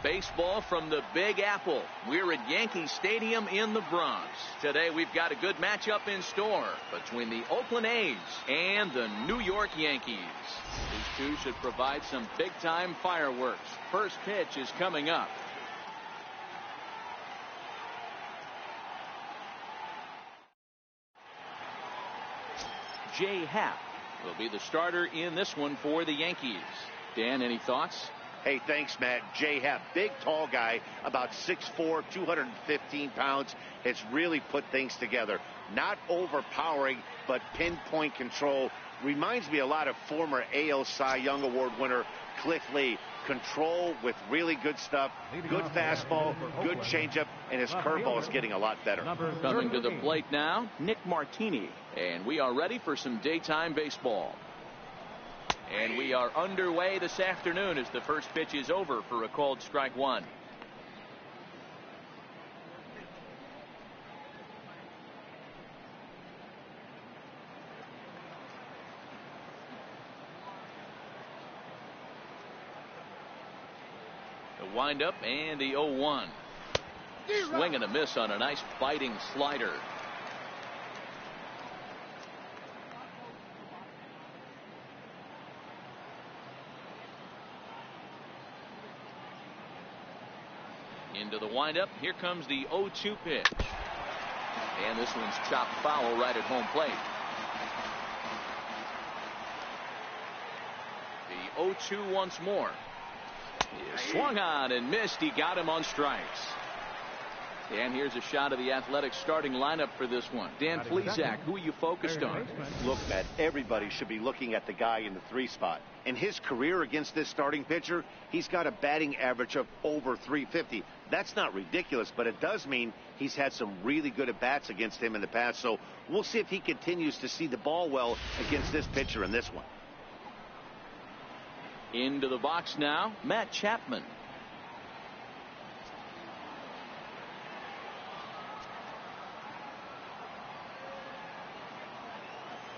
Baseball from the Big Apple. We're at Yankee Stadium in the Bronx. Today we've got a good matchup in store between the Oakland A's and the New York Yankees. These two should provide some big-time fireworks. First pitch is coming up. Jay Happ will be the starter in this one for the Yankees. Dan, any thoughts? Hey, thanks, Matt. Jay Happ, big, tall guy, about 6'4", 215 pounds, has really put things together. Not overpowering, but pinpoint control. Reminds me a lot of former AL Cy Young Award winner Cliff Lee. Control with really good stuff, good fastball, good changeup, and his curveball is getting a lot better. Coming to the plate now, Nick Martini, and we are ready for some daytime baseball. And we are underway this afternoon as the first pitch is over for a called strike one. The windup and the 0-1. Swing and a miss on a nice biting slider. Into the windup. Here comes the 0-2 pitch. And this one's chopped foul right at home plate. The 0-2 once more. He swung on and missed. He got him on strikes. And here's a shot of the Athletics starting lineup for this one. Dan Plesac, who are you focused on? Look, Matt, everybody should be looking at the guy in the 3 spot. In his career against this starting pitcher, he's got a batting average of over 350. That's not ridiculous, but it does mean he's had some really good at-bats against him in the past. So we'll see if he continues to see the ball well against this pitcher in this one. Into the box now, Matt Chapman.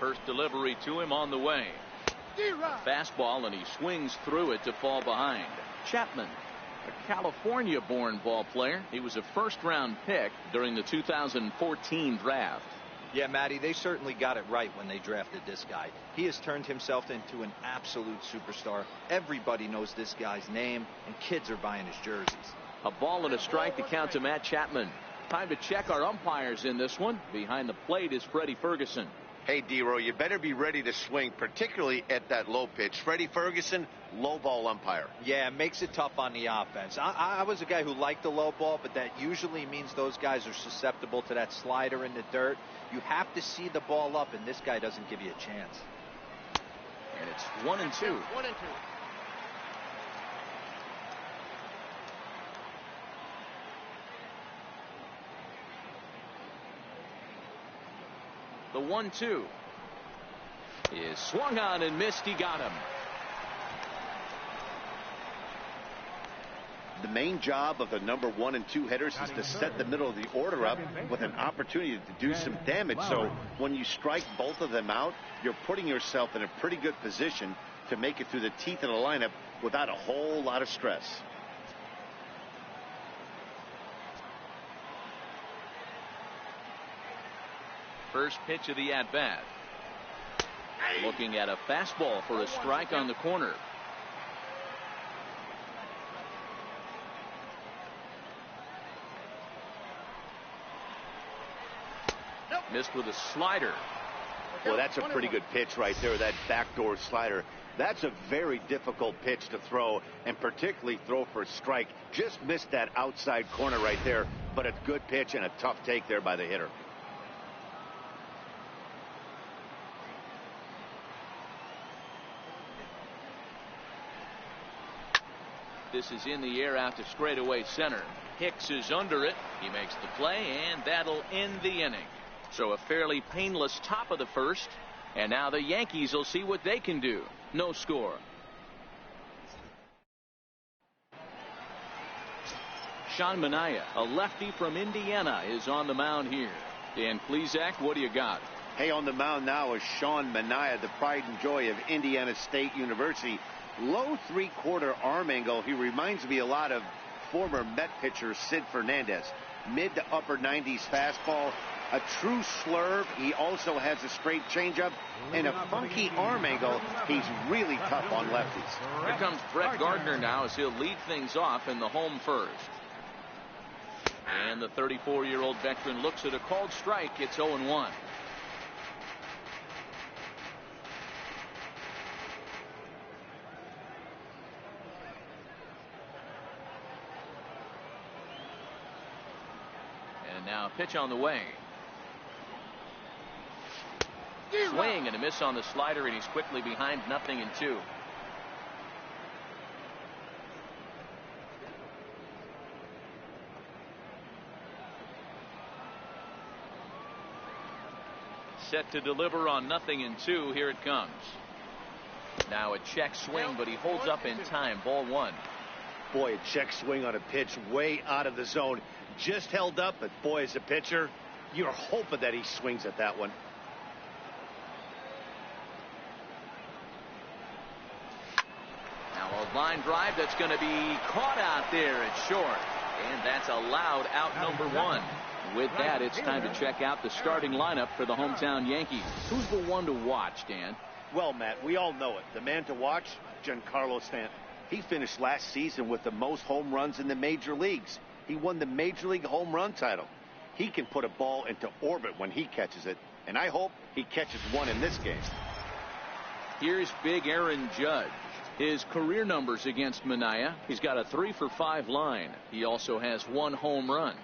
First delivery to him on the way. Fastball, and he swings through it to fall behind. Chapman, a California-born ball player. He was a first-round pick during the 2014 draft. Yeah, Matty, they certainly got it right when they drafted this guy. He has turned himself into an absolute superstar. Everybody knows this guy's name, and kids are buying his jerseys. A ball and a strike to count to Matt Chapman. Time to check our umpires in this one. Behind the plate is Freddie Ferguson. Hey, D-Row, you better be ready to swing, particularly at that low pitch. Freddie Ferguson, low ball umpire. Yeah, makes it tough on the offense. I was a guy who liked the low ball, but that usually means those guys are susceptible to that slider in the dirt. You have to see the ball up, and this guy doesn't give you a chance. And it's 1-2. 1-2. The 1-2 is swung on and missed. He got him. The main job of the number 1 and 2 hitters is to set the middle of the order up with an opportunity to do some damage. So when you strike both of them out, you're putting yourself in a pretty good position to make it through the teeth of the lineup without a whole lot of stress. First pitch of the at-bat. Looking at a fastball for a strike on the corner. Missed with a slider. Well, that's a pretty good pitch right there, that backdoor slider. That's a very difficult pitch to throw, and particularly throw for a strike. Just missed that outside corner right there, but a good pitch and a tough take there by the hitter. This is in the air out to straightaway center. Hicks is under it. He makes the play, and that'll end the inning. So a fairly painless top of the first, and now the Yankees will see what they can do. No score. Sean Manaea, a lefty from Indiana, is on the mound here. Dan Plesac, what do you got? Hey, on the mound now is Sean Manaea, the pride and joy of Indiana State University. Low 3/4 arm angle. He reminds me a lot of former Met pitcher Sid Fernandez. Mid to upper 90s fastball, a true slurve. He also has a straight changeup and a funky arm angle. He's really tough on lefties. Here comes Brett Gardner now as he'll lead things off in the home first. And the 34-year-old veteran looks at a called strike. It's 0-1. And now a pitch on the way. Swing and a miss on the slider, and he's quickly behind 0-2. Set to deliver on 0-2. Here it comes. Now a check swing, but he holds up in time. Ball 1. Boy, a check swing on a pitch way out of the zone. Just held up, but boy, as a pitcher, you're hoping that he swings at that one. Now a line drive that's going to be caught out there. It's short. And that's allowed out number 1. With that, it's time to check out the starting lineup for the hometown Yankees. Who's the one to watch, Dan? Well, Matt, we all know it. The man to watch, Giancarlo Stanton. He finished last season with the most home runs in the major leagues. He won the Major League home run title. He can put a ball into orbit when he catches it, and I hope he catches one in this game. Here's big Aaron Judge. His career numbers against Manaea, he's got a 3-for-5 line. He also has 1 home run.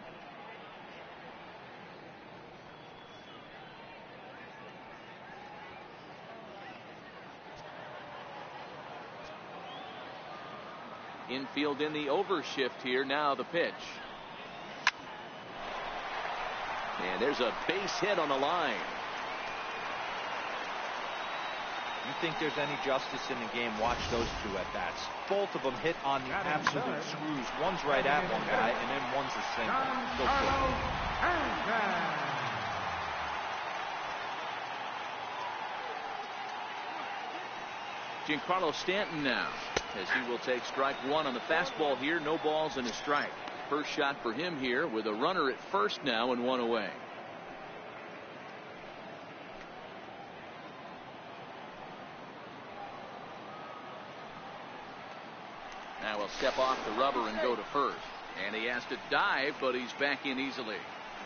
Infield in the overshift here. Now the pitch. And there's a base hit on the line. You think there's any justice in the game? Watch those 2 at bats. Both of them hit on the absolute screws. One's right at one guy, and then one's a single. Giancarlo Stanton now, as he will take strike 1 on the fastball here. No balls and a strike. First shot for him here with a runner at first now and 1 away. Now he'll step off the rubber and go to first. And he has to dive, but he's back in easily.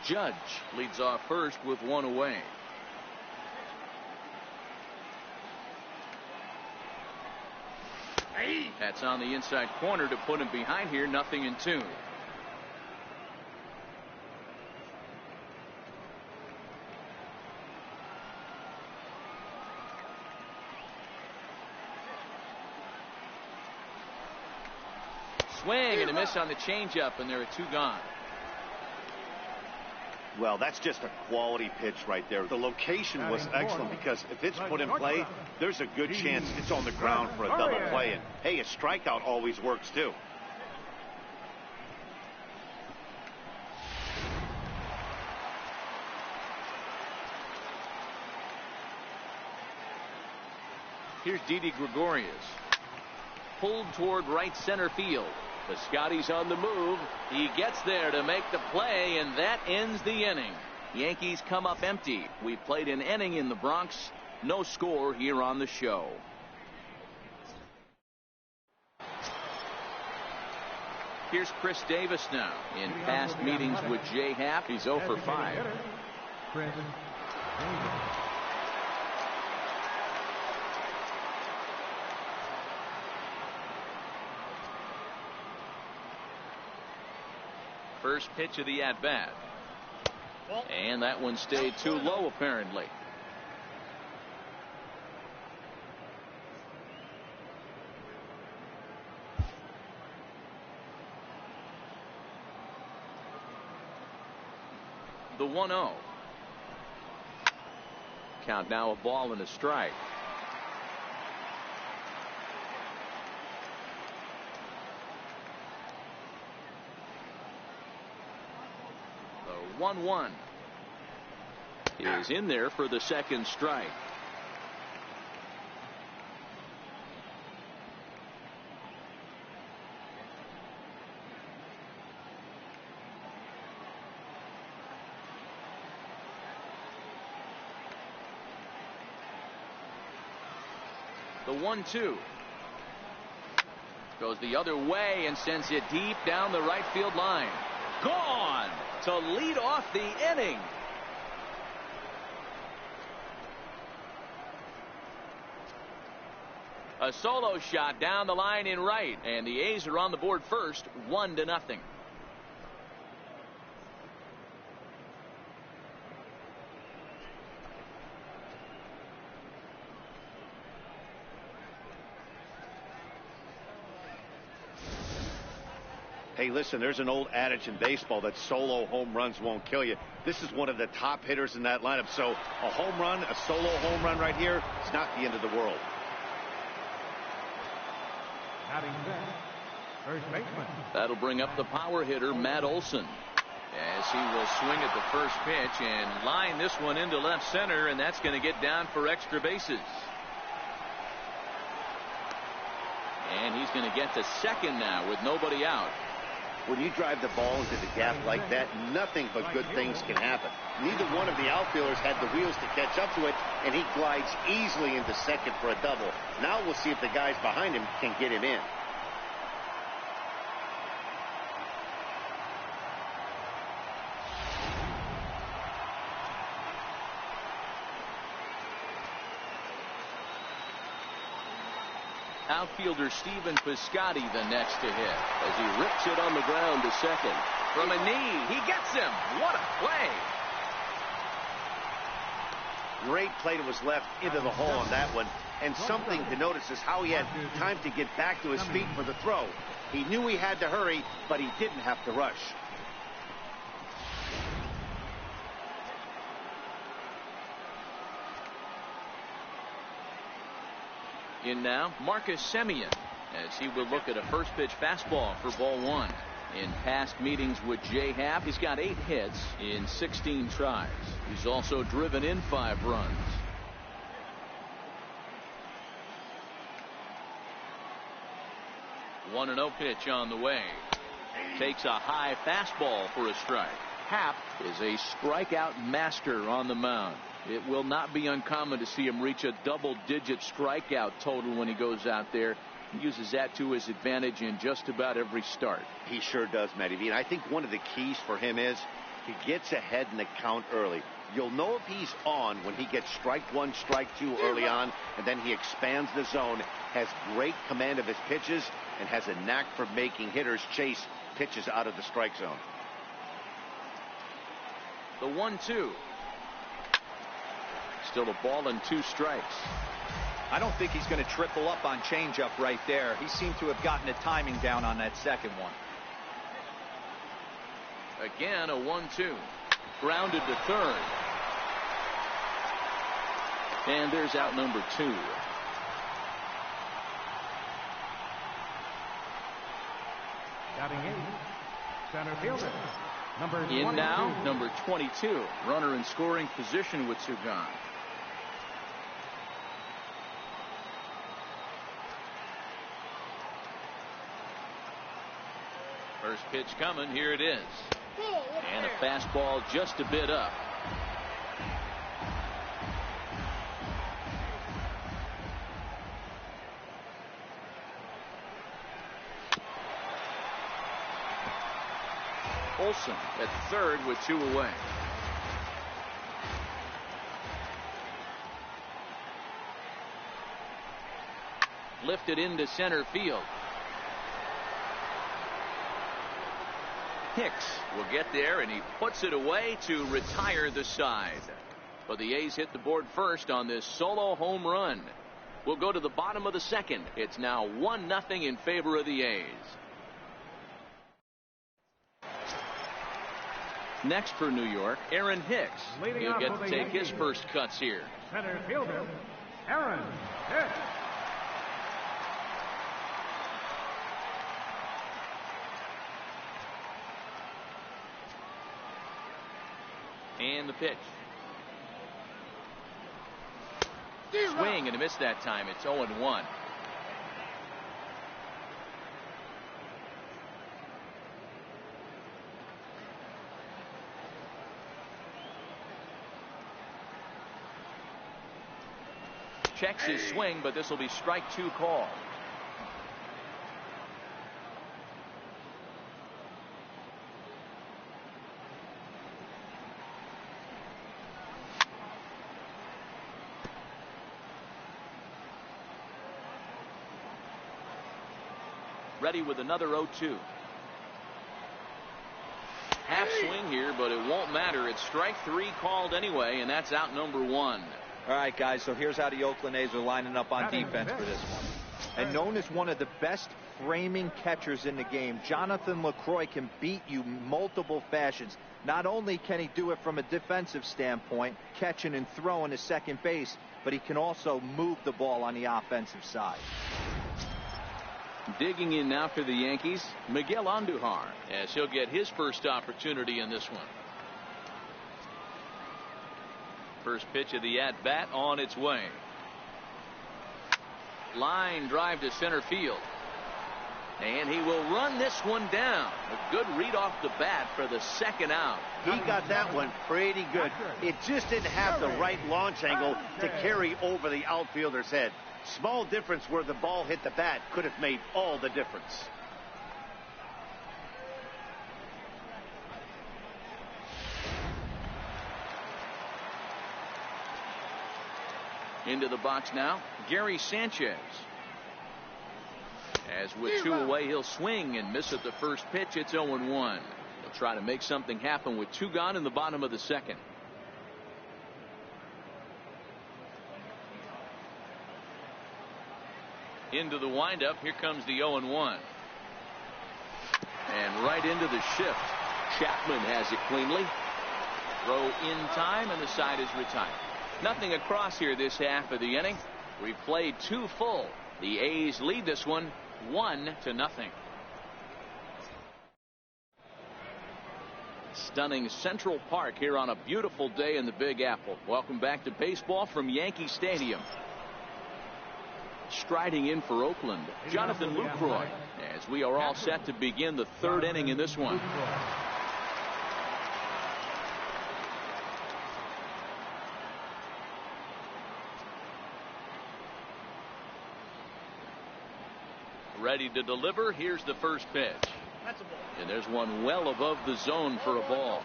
Judge leads off first with 1 away. That's on the inside corner to put him behind here. 0-2. Swing and a miss on the changeup, and there are 2 gone. Well, that's just a quality pitch right there. The location was excellent because if it's put in play, there's a good chance it's on the ground for a double play. And hey, a strikeout always works too. Here's Didi Gregorius. Pulled toward right center field. Piscotty's on the move. He gets there to make the play, and that ends the inning. Yankees come up empty. We played an inning in the Bronx. No score here on the show. Here's Chris Davis now. In past meetings with Jay Happ, he's 0 for 5. First pitch of the at-bat. And that one stayed too low, apparently. The 1-0. Count now, a ball and a strike. The 1-1 is in there for the second strike. The 1-2. Goes the other way and sends it deep down the right field line. Gone to lead off the inning. A solo shot down the line in right, and the A's are on the board first, 1-0. Hey, listen, there's an old adage in baseball that solo home runs won't kill you. This is one of the top hitters in that lineup. So a home run, a solo home run right here, it's not the end of the world. First baseman. That'll bring up the power hitter, Matt Olson, as he will swing at the first pitch and line this one into left center, and that's going to get down for extra bases. And he's going to get to second now with nobody out. When you drive the ball into the gap like that, nothing but good things can happen. Neither one of the outfielders had the wheels to catch up to it, and he glides easily into second for a double. Now we'll see if the guys behind him can get him in. Outfielder Stephen Piscotty the next to hit as he rips it on the ground to second. From a knee, he gets him. What a play. Great play that was left into the hole on that one. And something to notice is how he had time to get back to his feet for the throw. He knew he had to hurry, but he didn't have to rush. In now, Marcus Semien, as he will look at a first pitch fastball for ball one. In past meetings with J-Happ, he's got 8 hits in 16 tries. He's also driven in 5 runs. One 1-0 pitch on the way. Takes a high fastball for a strike. Happ is a strikeout master on the mound. It will not be uncommon to see him reach a double-digit strikeout total when he goes out there. He uses that to his advantage in just about every start. He sure does, Matty V. And I think one of the keys for him is he gets ahead in the count early. You'll know if he's on when he gets strike one, strike two early on, and then he expands the zone, has great command of his pitches, and has a knack for making hitters chase pitches out of the strike zone. The 1-2. Still a ball and 2 strikes. I don't think he's going to triple up on changeup right there. He seemed to have gotten the timing down on that second one. Again, a 1-2. Grounded to third. And there's out number 2. Batting 8, center fielder, number 22. In now, number 22. Runner in scoring position with Sugan. First pitch coming. Here it is. And a fastball just a bit up. Olson at third with 2 away. Lifted into center field. Hicks will get there, and he puts it away to retire the side. But the A's hit the board first on this solo home run. We'll go to the bottom of the second. It's now 1-0 in favor of the A's. Next for New York, Aaron Hicks. He'll get to take his first cuts here. Center fielder, Aaron Hicks. And the pitch. Swing and a miss that time. It's 0-1. checks his swing, but this will be strike 2 call. Ready with another 0-2. Half swing here, but it won't matter. It's strike 3 called anyway, and that's out number 1. All right, guys, so here's how the Oakland A's are lining up on defense for this one. And known as one of the best framing catchers in the game, Jonathan LaCroix can beat you multiple fashions. Not only can he do it from a defensive standpoint, catching and throwing to second base, but he can also move the ball on the offensive side. Digging in now for the Yankees, Miguel Andujar, as he'll get his first opportunity in this one. First pitch of the at-bat on its way. Line drive to center field. And he will run this one down. A good read off the bat for the second out. He got that one pretty good. It just didn't have the right launch angle to carry over the outfielder's head. Small difference where the ball hit the bat could have made all the difference. Into the box now, Gary Sanchez. As with 2 away, he'll swing and miss at the first pitch. It's 0-1. He'll try to make something happen with 2 gone in the bottom of the second. Into the windup. Here comes the 0-1. And right into the shift. Chapman has it cleanly. Throw in time, and the side is retired. Nothing across here this half of the inning. We've played 2 full. The A's lead this one 1-0. Stunning Central Park here on a beautiful day in the Big Apple. Welcome back to baseball from Yankee Stadium. Striding in for Oakland, Jonathan Lucroy, as we are all set to begin the 3rd inning in this one. Ready to deliver. Here's the first pitch. And there's one well above the zone for a ball.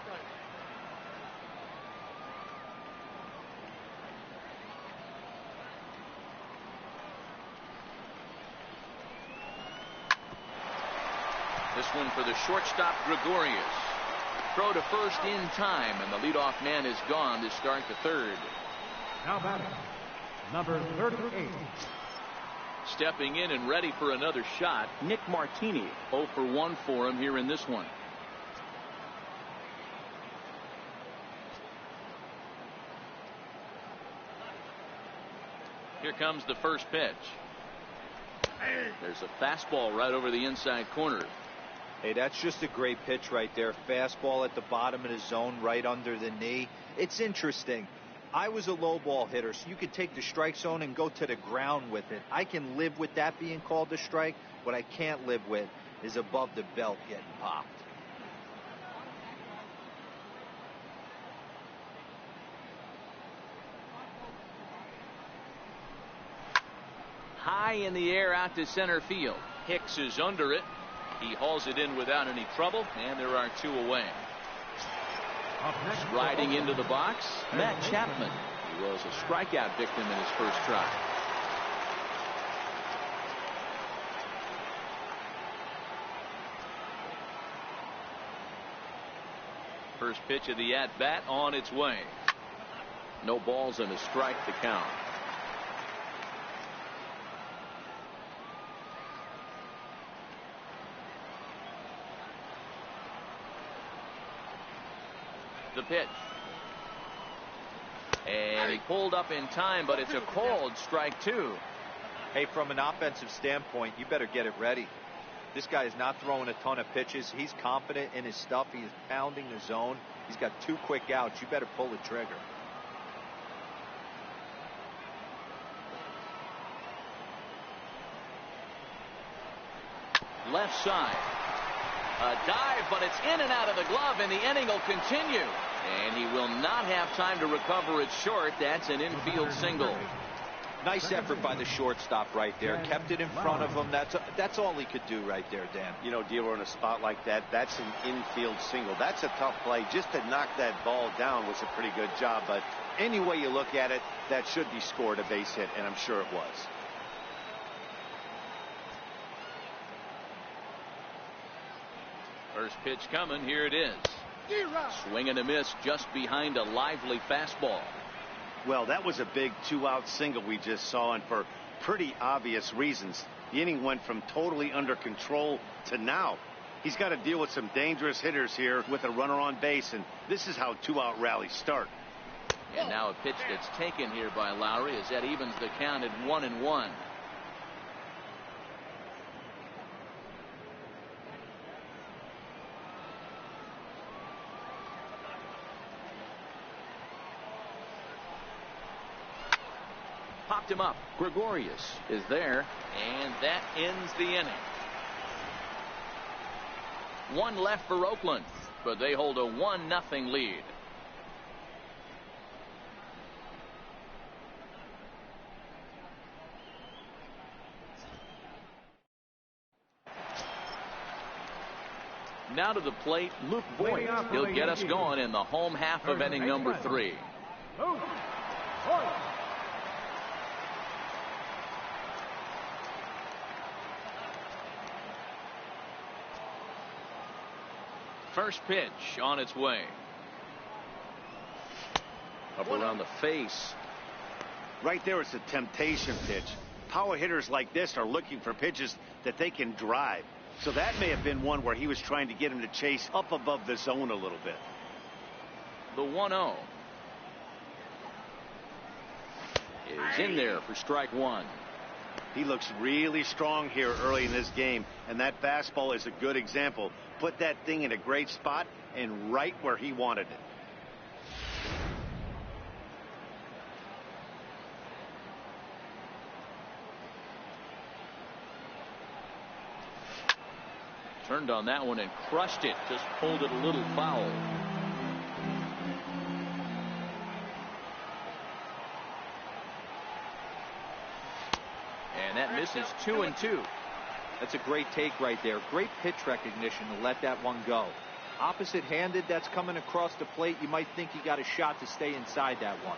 This one for the shortstop, Gregorius. Throw to first in time, and the leadoff man is gone to start the 3rd. Now batting, number 38. Stepping in and ready for another shot, Nick Martini. 0 for 1 for him here in this one. Here comes the first pitch. There's a fastball right over the inside corner. Hey, that's just a great pitch right there. Fastball at the bottom of the zone, right under the knee. It's interesting. I was a low ball hitter, so you could take the strike zone and go to the ground with it. I can live with that being called a strike. What I can't live with is above the belt getting popped. High in the air out to center field. Hicks is under it. He hauls it in without any trouble, and there are 2 away. Riding into the box, Matt Chapman. He was a strikeout victim in his first try. First pitch of the at-bat on its way. No balls and a strike to count. The pitch. And he pulled up in time, but it's a called strike 2. Hey, from an offensive standpoint, you better get it ready. This guy is not throwing a ton of pitches. He's confident in his stuff. He's pounding the zone. He's got 2 quick outs. You better pull the trigger. Left side. A dive, but it's in and out of the glove, and the inning will continue. And he will not have time to recover it short. That's an infield single. Nice effort by the shortstop right there. Kept it in front of him. That's all he could do right there, Dan. You know, Dealer, in a spot like that, that's an infield single. That's a tough play. Just to knock that ball down was a pretty good job. But any way you look at it, that should be scored a base hit, and I'm sure it was. First pitch coming. Here it is. Swing and a miss just behind a lively fastball. Well, that was a big 2-out single we just saw, and for pretty obvious reasons. The inning went from totally under control to now. He's got to deal with some dangerous hitters here with a runner on base, and this is how 2-out rallies start. And now a pitch that's taken here by Lowry as that evens the count at 1-1. Popped him up. Gregorius is there, and that ends the inning. One left for Oakland, but they hold a 1-0 lead. Now to the plate, Luke Boyd. He'll get us going in the home half of inning number 3. First pitch on its way. Up around the face. Right there, it's a temptation pitch. Power hitters like this are looking for pitches that they can drive. So that may have been one where he was trying to get him to chase up above the zone a little bit. The 1-0 is in there for strike one. He looks really strong here early in this game, and that fastball is a good example. Put that thing in a great spot and right where he wanted it. Turned on that one and crushed it. Just pulled it a little foul. And that misses 2-2. That's a great take right there. Great pitch recognition to let that one go. Opposite handed, that's coming across the plate. You might think he got a shot to stay inside that one.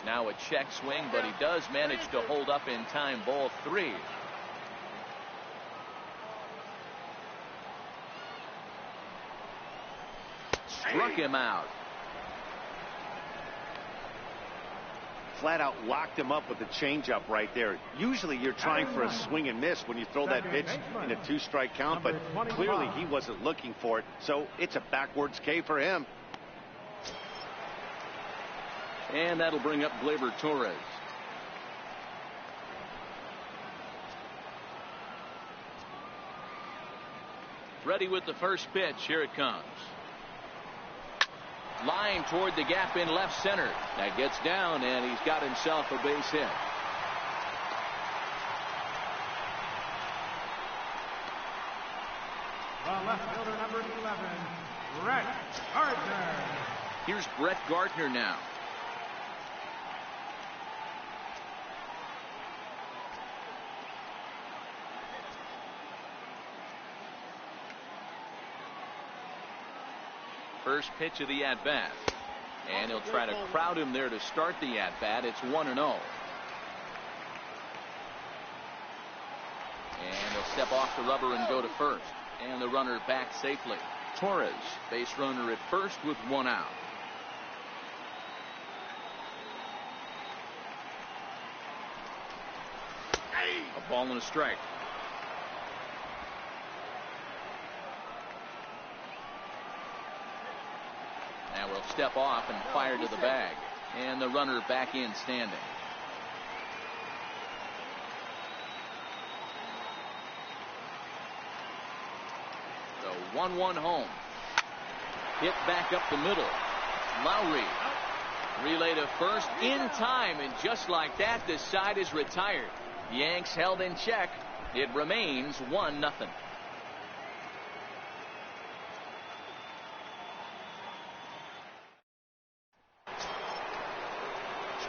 Now a check swing, but he does manage to hold up in time. Ball 3. Struck him out. Flat out locked him up with the changeup right there. Usually you're trying for a swing and miss when you throw that pitch in a 2-strike count, but clearly he wasn't looking for it, so it's a backwards K for him. And that'll bring up Gleyber Torres. Ready with the first pitch. Here it comes. Line toward the gap in left center. That gets down, and he's got himself a base hit. The left fielder, number 11, Brett Gardner. Here's Brett Gardner now. First pitch of the at-bat. And he'll try to crowd him there to start the at-bat. It's 1-0. And he'll step off the rubber and go to first. And the runner back safely. Torres, base runner at first with 1 out. A ball and a strike. Now we'll step off and fire to the bag. And the runner back in standing. The 1-1 home. Hit back up the middle. Lowry. Relay to first in time, and just like that, this side is retired. Yanks held in check. It remains 1-0.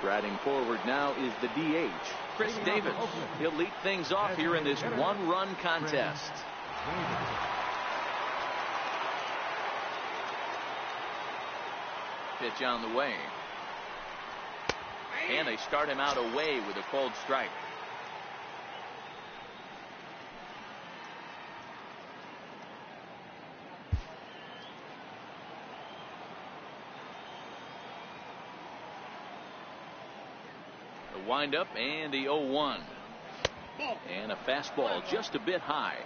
Striding forward now is the DH, Chris Davis. He'll lead things off here in this one-run contest. Pitch on the way. And they start him out away with a cold strike. The windup and the 0-1. And a fastball just a bit high.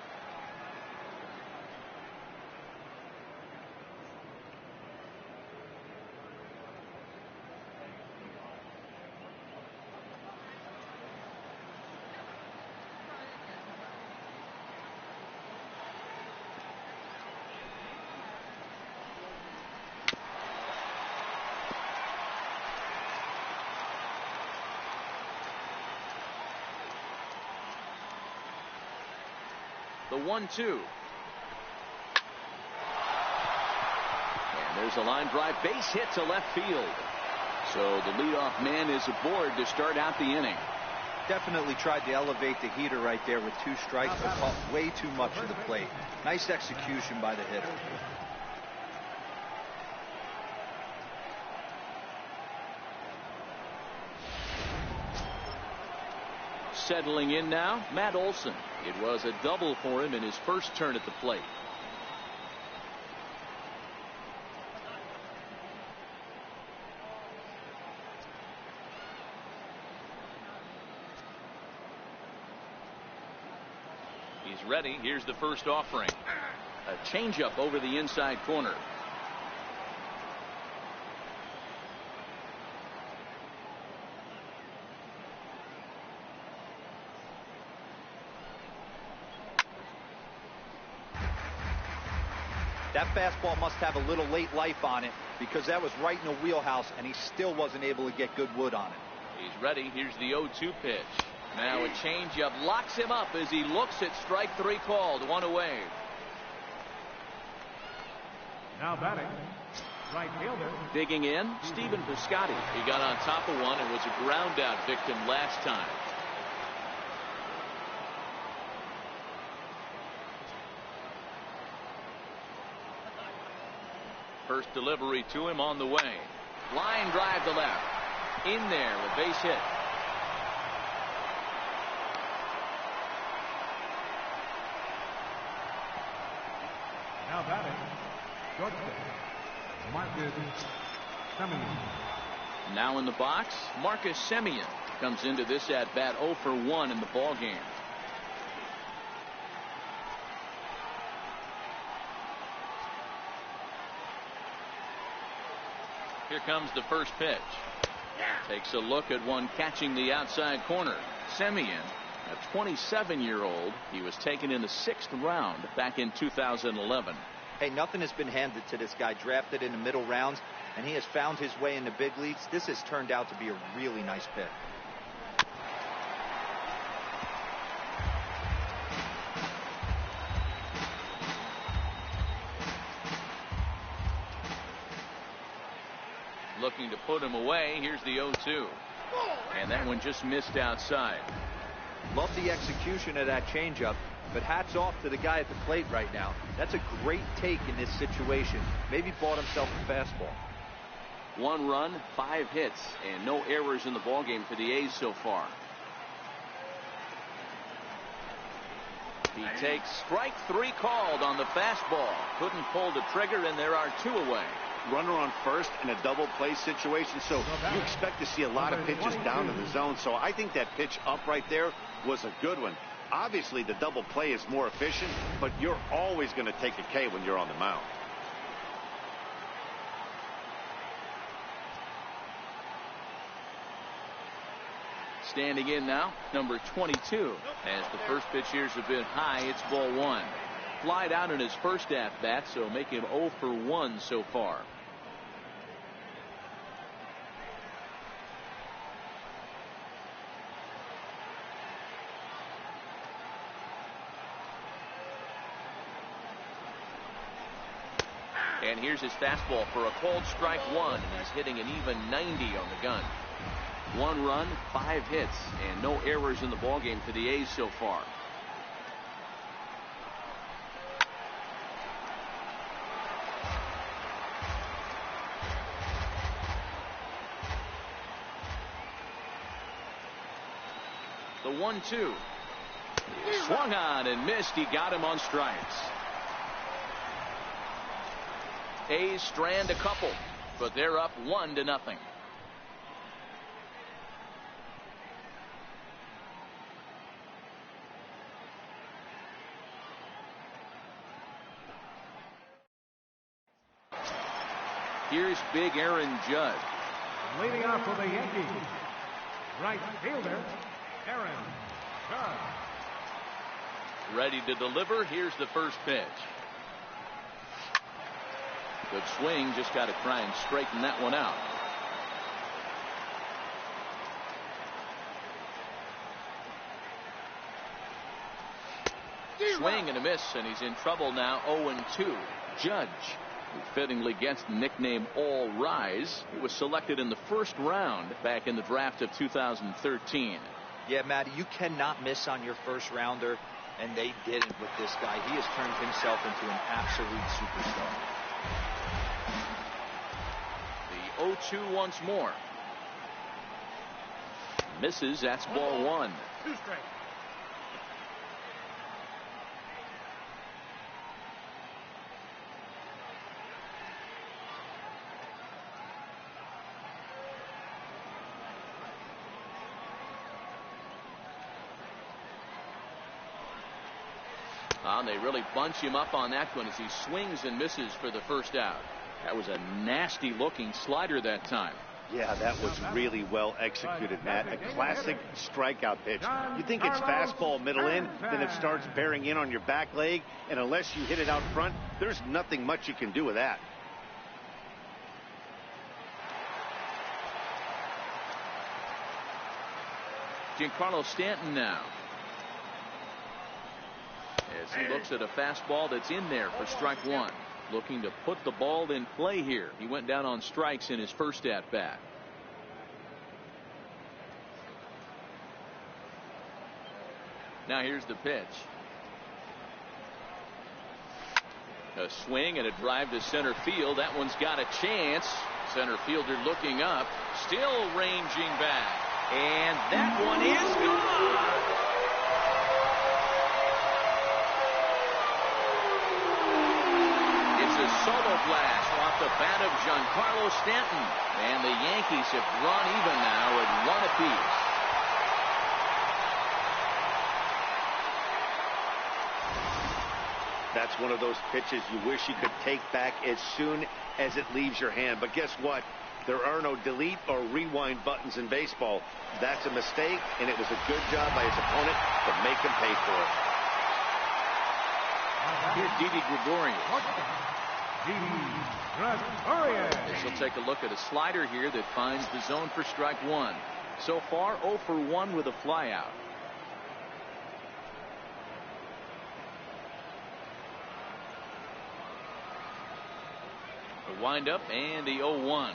The 1-2. And there's a line drive base hit to left field. So the leadoff man is aboard to start out the inning. Definitely tried to elevate the heater right there with 2 strikes, but caught way too much of the plate. Nice execution by the hitter. Settling in now, Matt Olson. It was a double for him in his first turn at the plate. He's ready. Here's the first offering. A changeup over the inside corner. That fastball must have a little late life on it, because that was right in the wheelhouse and he still wasn't able to get good wood on it. He's ready. Here's the 0-2 pitch. Now a changeup locks him up as he looks at strike 3 called. 1 away. Now batting, right fielder. Digging in, Stephen Piscotty. He got on top of one and was a ground out victim last time. First delivery to him on the way. Line drive to left. In there, a base hit. Now batting, shortstop, Marcus Semien. Now in the box, Marcus Semien comes into this at bat 0 for 1 in the ball game. Here comes the first pitch. Takes a look at one catching the outside corner. Semien, a 27-year-old. He was taken in the 6th round back in 2011. Hey, nothing has been handed to this guy. Drafted in the middle rounds, and he has found his way in the big leagues. This has turned out to be a really nice pick. Looking to put him away. Here's the 0-2. And that one just missed outside. Love the execution of that changeup, but hats off to the guy at the plate right now. That's a great take in this situation. Maybe bought himself a fastball. 1 run, 5 hits, and no errors in the ballgame for the A's so far. He takes strike 3 called on the fastball. Couldn't pull the trigger, and there are 2 away. Runner on first in a double play situation, so you expect to see a lot of pitches down in the zone. So I think that pitch up right there was a good one. Obviously the double play is more efficient, but you're always going to take a K when you're on the mound. Standing in now, number 22. As the first pitch here's a bit high, it's ball 1. Flied out in his first at bat, so make him 0 for 1 so far. And here's his fastball for a called strike 1. He's hitting an even 90 on the gun. 1 run, 5 hits, and no errors in the ballgame for the A's so far. The 1-2. Swung on and missed. He got him on strikes. A's strand a couple, but they're up 1-0. Here's big Aaron Judge. Leading off for the Yankees, right fielder, Aaron Judge. Ready to deliver. Here's the first pitch. Good swing. Just got to try and straighten that one out. Swing and a miss, and he's in trouble now. 0-2. Judge, who fittingly gets the nickname All Rise. He was selected in the first round back in the draft of 2013. Yeah, Matty, you cannot miss on your first rounder, and they didn't with this guy. He has turned himself into an absolute superstar. The 0-2 once more. Misses. That's ball 1. 2 straight. They really bunch him up on that one as he swings and misses for the first out. That was a nasty looking slider that time. Yeah, that was really well executed, Matt. A classic strikeout pitch. You think it's fastball middle in, then it starts bearing in on your back leg, and unless you hit it out front, there's nothing much you can do with that. Giancarlo Stanton now, as he looks at a fastball that's in there for strike 1. Looking to put the ball in play here. He went down on strikes in his first at bat. Now here's the pitch. A swing and a drive to center field. That one's got a chance. Center fielder looking up, still ranging back, and that one is gone. Solo blast off the bat of Giancarlo Stanton, and the Yankees have drawn even now at 1 apiece. That's one of those pitches you wish you could take back as soon as it leaves your hand. But guess what? There are no delete or rewind buttons in baseball. That's a mistake, and it was a good job by his opponent to make him pay for it. Here's Didi Gregorius. This will take a look at a slider here that finds the zone for strike 1. So far 0 for 1 with a flyout. A windup and the 0-1.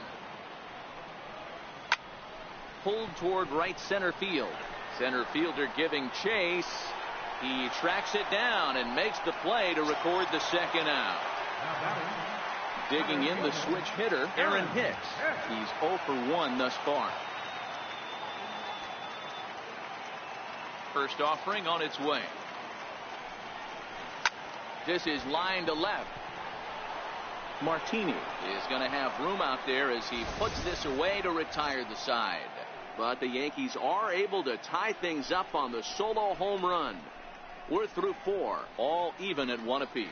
Pulled toward right center field. Center fielder giving chase. He tracks it down and makes the play to record the second out. Digging in the switch hitter, Aaron Hicks. He's 0 for 1 thus far. First offering on its way. This is line to left. Martini is going to have room out there as he puts this away to retire the side. But the Yankees are able to tie things up on the solo home run. We're through 4, all even at 1 apiece.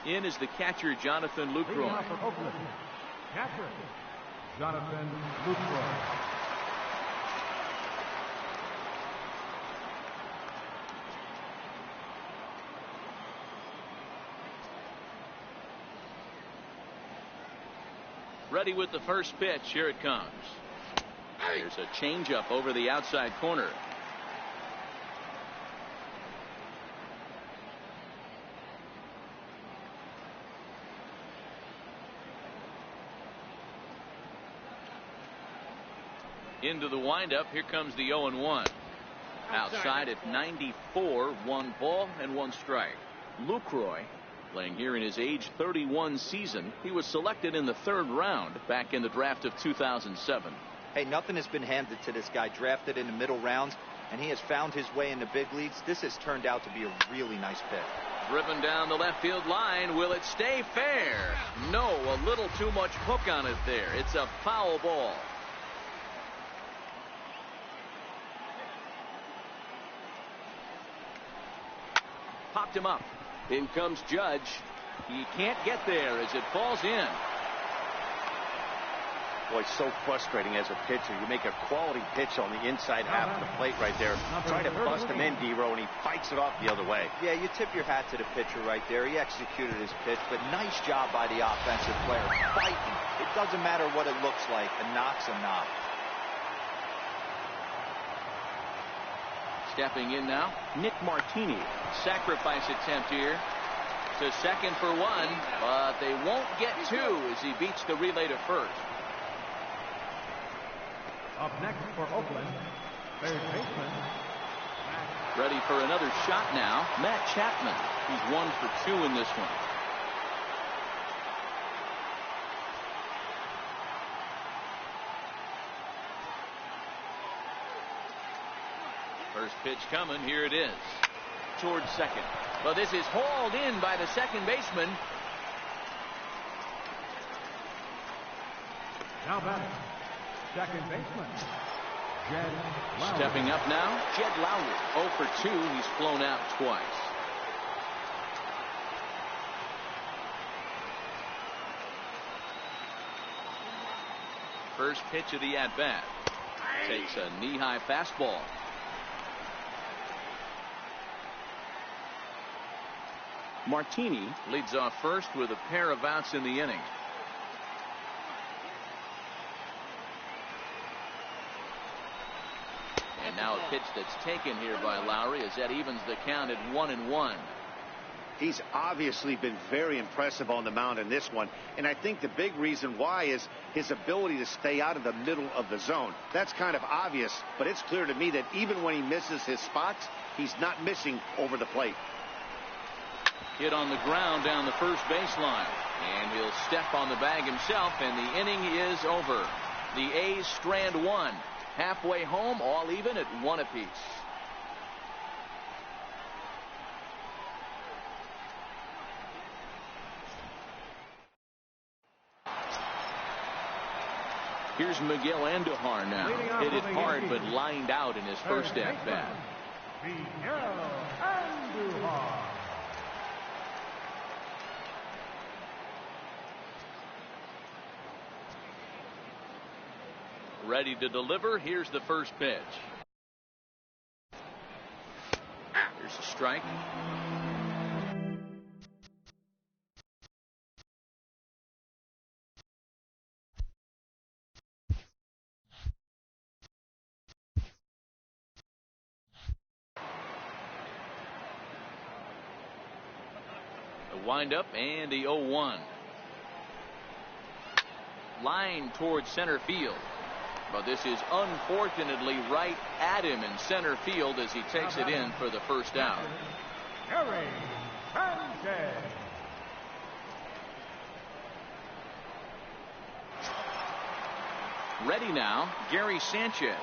In is the catcher, Jonathan Lucroy. Catcher, Jonathan Lucroy. Ready with the first pitch. Here it comes. There's a changeup over the outside corner. Into the windup. Here comes the 0-1. Outside at 94, 1 ball and 1 strike. Lucroy playing here in his age 31 season. He was selected in the 3rd round back in the draft of 2007. Hey, nothing has been handed to this guy. Drafted in the middle rounds, and he has found his way in the big leagues. This has turned out to be a really nice pick. Driven down the left field line. Will it stay fair? No, a little too much hook on it there. It's a foul ball. Popped him up. In comes Judge. He can't get there as it falls in. Boy, it's so frustrating as a pitcher. You make a quality pitch on the inside half of the plate right there. Try to bust him in, D-Row, and he fights it off the other way. Yeah, you tip your hat to the pitcher right there. He executed his pitch, but nice job by the offensive player. Fighting. It doesn't matter what it looks like. A knock's a knock. Stepping in now, Nick Martini. Sacrifice attempt here to second for 1, but they won't get 2 as he beats the relay to first. Up next for Oakland, 3rd baseman. Ready for another shot now, Matt Chapman. He's 1 for 2 in this one. First pitch coming. Here it is. Towards second. Well, this is hauled in by the second baseman. Now back, second baseman, Jed Lowry. Stepping up now, Jed Lowry. 0 for 2. He's flown out twice. First pitch of the at-bat. Takes a knee-high fastball. Martini leads off first with a pair of outs in the inning. And now a pitch that's taken here by Lowry as that evens the count at 1-1. He's obviously been very impressive on the mound in this one, and I think the big reason why is his ability to stay out of the middle of the zone. That's kind of obvious, but it's clear to me that even when he misses his spots, he's not missing over the plate. Hit on the ground down the first baseline, and he'll step on the bag himself, and the inning is over. The A's strand 1. Halfway home, all even at 1 apiece. Here's Miguel Andujar now. Hit it hard, but lined out in his first at-bat. Miguel Andujar. Ready to deliver. Here's the first pitch. Here's a strike. The windup and the 0-1. Line towards center field. But this is unfortunately right at him in center field as he takes it in for the first out. Gary Sanchez. Ready now, Gary Sanchez.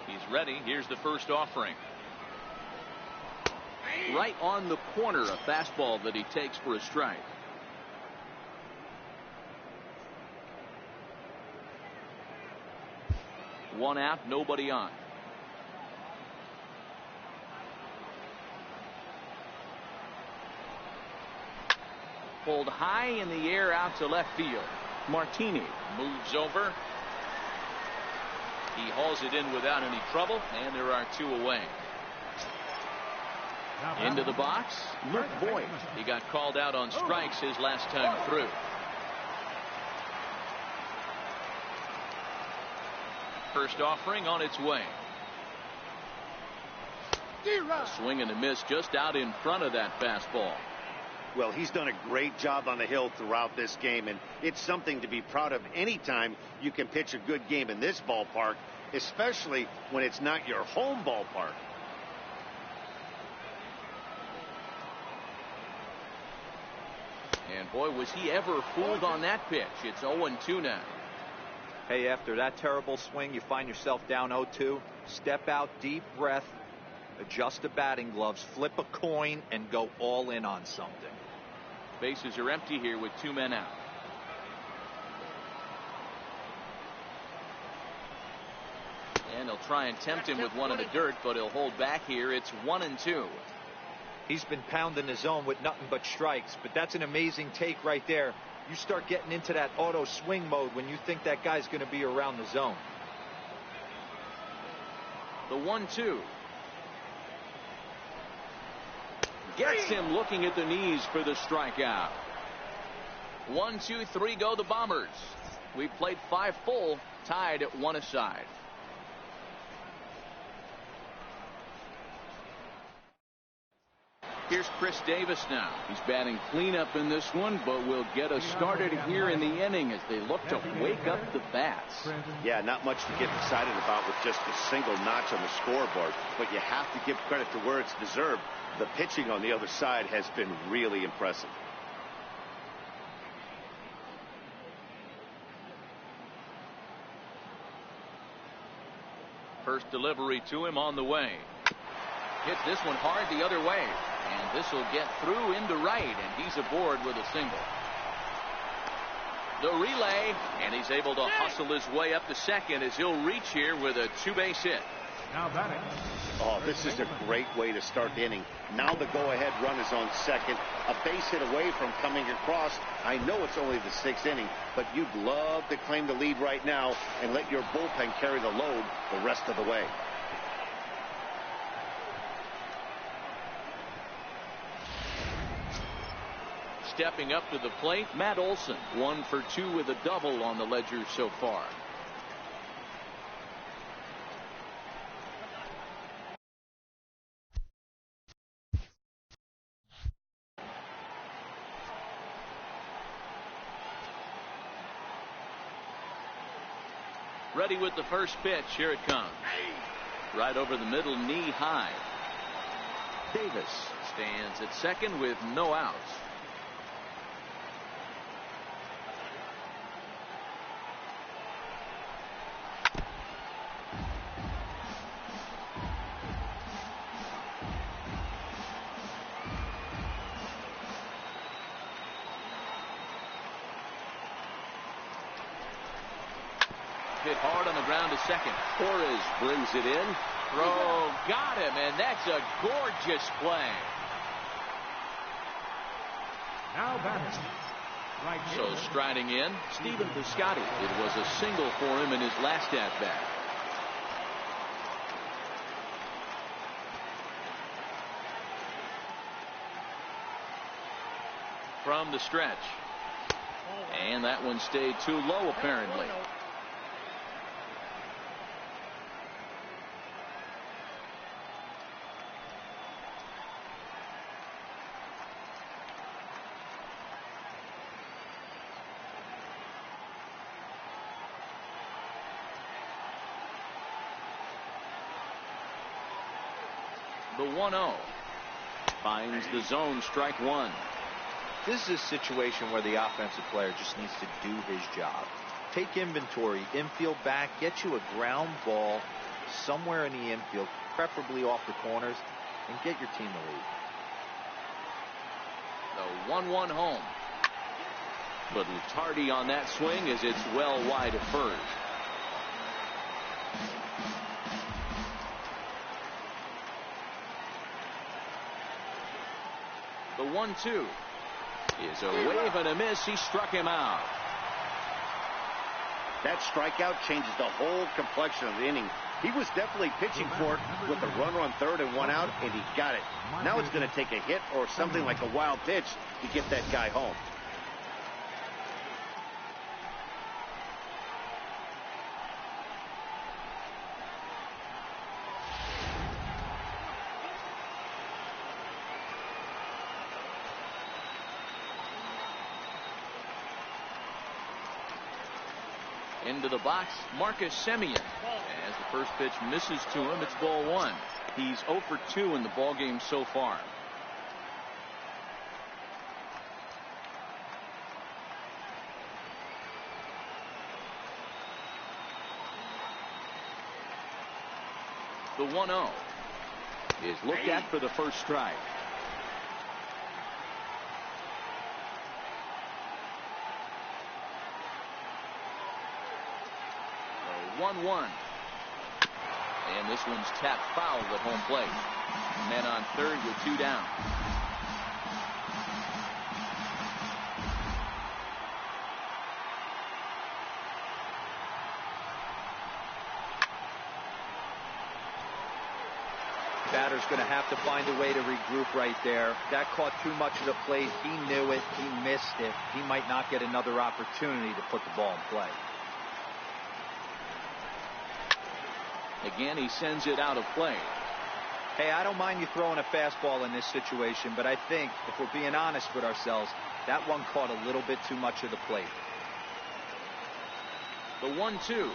He's ready. Here's the first offering. Right on the corner, a fastball that he takes for a strike. One out, nobody on. Pulled high in the air out to left field. Martini moves over. He hauls it in without any trouble, and there are 2 away. Into the box, Luke Voigt. He got called out on strikes his last time through. First offering on its way. A swing and a miss just out in front of that fastball. Well, he's done a great job on the hill throughout this game, and it's something to be proud of anytime you can pitch a good game in this ballpark, especially when it's not your home ballpark. And boy, was he ever fooled on that pitch. It's 0-2 now. Hey, after that terrible swing, you find yourself down 0-2. Step out, deep breath, adjust the batting gloves, flip a coin, and go all in on something. Bases are empty here with 2 men out. And he'll try and tempt him with one in the dirt, but he'll hold back here. It's 1-2. He's been pounding the zone with nothing but strikes, but that's an amazing take right there. You start getting into that auto swing mode when you think that guy's going to be around the zone. The 1-2. Gets him looking at the knees for the strikeout. 1, 2, 3 go the Bombers. We've played 5 full, tied at 1 aside. Here's Chris Davis now. He's batting cleanup in this one, but will get us started here in the inning as they look to wake up the bats. Yeah, not much to get excited about with just a single notch on the scoreboard, but you have to give credit to where it's deserved. The pitching on the other side has been really impressive. First delivery to him on the way. Hit this one hard the other way. And this will get through into right, and he's aboard with a single. The relay, and he's able to hustle his way up to second as he'll reach here with a 2-base hit. Now batting. Oh, this is a great way to start the inning. Now the go-ahead run is on second, a base hit away from coming across. I know it's only the 6th inning, but you'd love to claim the lead right now and let your bullpen carry the load the rest of the way. Stepping up to the plate, Matt Olson, 1 for 2 with a double on the ledger so far. Ready with the first pitch. Here it comes. Right over the middle, knee high. Davis stands at second with no outs. Hit hard on the ground to second. Torres brings it in. Throw got him, and that's a gorgeous play. Now batting. Right So striding in, Stephen Piscotty. It was a single for him in his last at-bat. From the stretch. And that one stayed too low, apparently. The 1-0 finds the zone, strike one. This is a situation where the offensive player just needs to do his job. Take inventory, infield back, get you a ground ball somewhere in the infield, preferably off the corners, and get your team the lead. The 1-1 home. But tardy on that swing as it's well wide of first. The 1-2 is a wave and a miss. He struck him out. That strikeout changes the whole complexion of the inning. He was definitely pitching for it with a runner on third and 1 out, and he got it. Now it's going to take a hit or something like a wild pitch to get that guy home. Into the box, Marcus Semien. As the first pitch misses to him, it's ball 1. He's 0 for 2 in the ballgame so far. The 1-0 is looked at for the first strike. The 1-1. And this one's tapped foul at home plate. Men on third with 2 down. Batter's going to have to find a way to regroup right there. That caught too much of the plate. He knew it. He missed it. He might not get another opportunity to put the ball in play. Again, he sends it out of play. Hey, I don't mind you throwing a fastball in this situation, but I think if we're being honest with ourselves, that one caught a little bit too much of the plate. The 1-2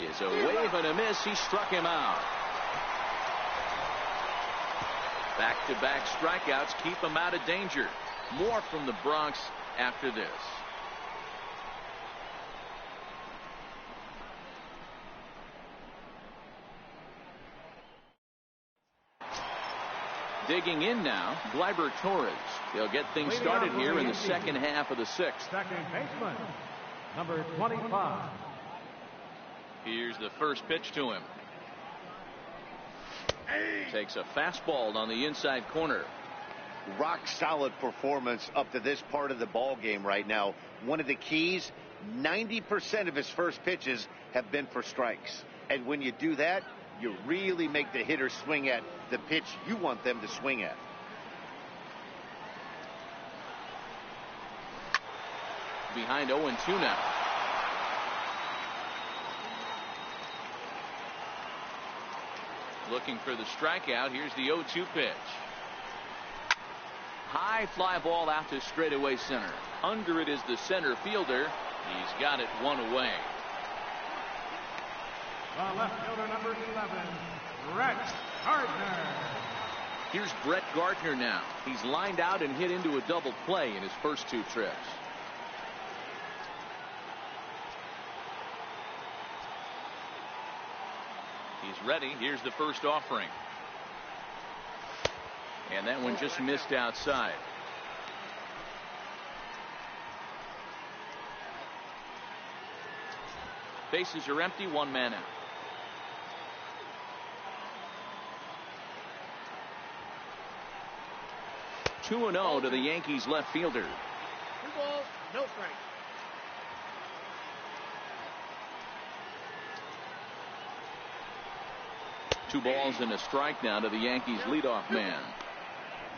is a wave and a miss. He struck him out. Back-to-back strikeouts keep him out of danger. More from the Bronx after this. Digging in now, Gleyber Torres. They'll get things started here in the second half of the 6th. Second baseman, number 25. Here's the first pitch to him. Takes a fastball on the inside corner. Rock solid performance up to this part of the ball game right now. One of the keys, 90% of his first pitches have been for strikes. And when you do that, you really make the hitter swing at the pitch you want them to swing at. Behind 0-2 now. Looking for the strikeout. Here's the 0-2 pitch. High fly ball out to straightaway center. Under it is the center fielder. He's got it one away. The left fielder, number 11, Brett Gardner. Here's Brett Gardner now. He's lined out and hit into a double play in his first 2 trips. He's ready. Here's the first offering. And that one just missed outside. Bases are empty. 1 man out. 2-0 to the Yankees left fielder. 2 balls, no strikes. Two balls and a strike now to the Yankees leadoff man.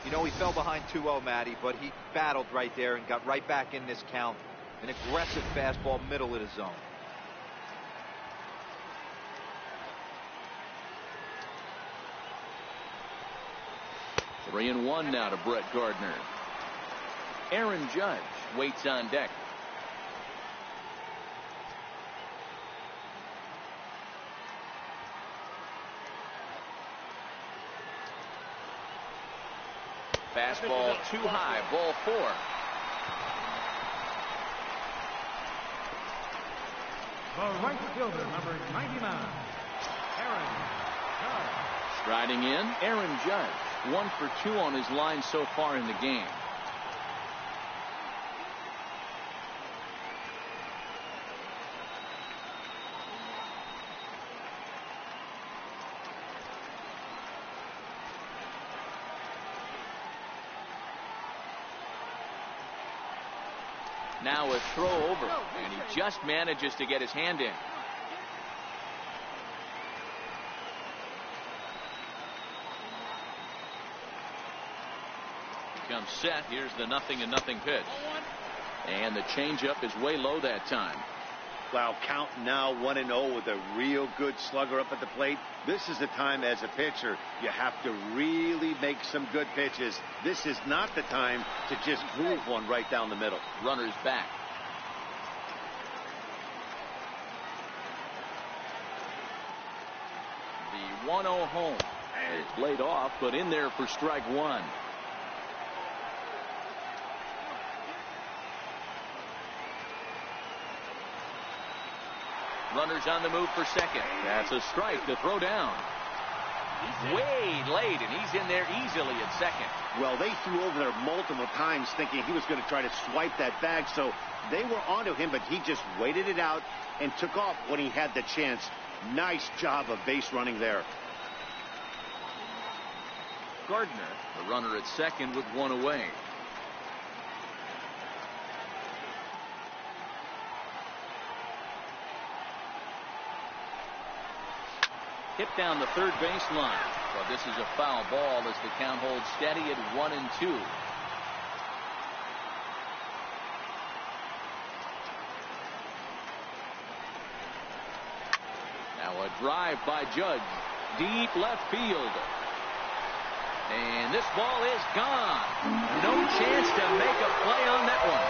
You know, he fell behind 2-0, Matty, but he battled right there and got right back in this count. An aggressive fastball, middle of the zone. Three and 1 now to Brett Gardner. Aaron Judge waits on deck. Fastball too high, ball 4. The right fielder, number 99, Aaron Judge. Striding in, Aaron Judge. 1 for 2 on his line so far in the game. Now a throw over, and he just manages to get his hand in. Comes set. Here's the 0-0 pitch. And the changeup is way low that time. Wow, count now 1-0 with a real good slugger up at the plate. This is the time as a pitcher you have to really make some good pitches. This is not the time to just groove one right down the middle. Runners back. 1-0 home. It's laid off, but in there for strike one. Runners on the move for second. That's a strike to throw down. Way late, and he's in there easily at second. Well, they threw over there multiple times thinking he was going to try to swipe that bag, so they were onto him, but he just waited it out and took off when he had the chance. Nice job of base running there. Gardner, the runner at second with one away. Hit down the third baseline. But this is a foul ball as the count holds steady at 1-2. Now a drive by Judge. Deep left field. And this ball is gone. No chance to make a play on that one.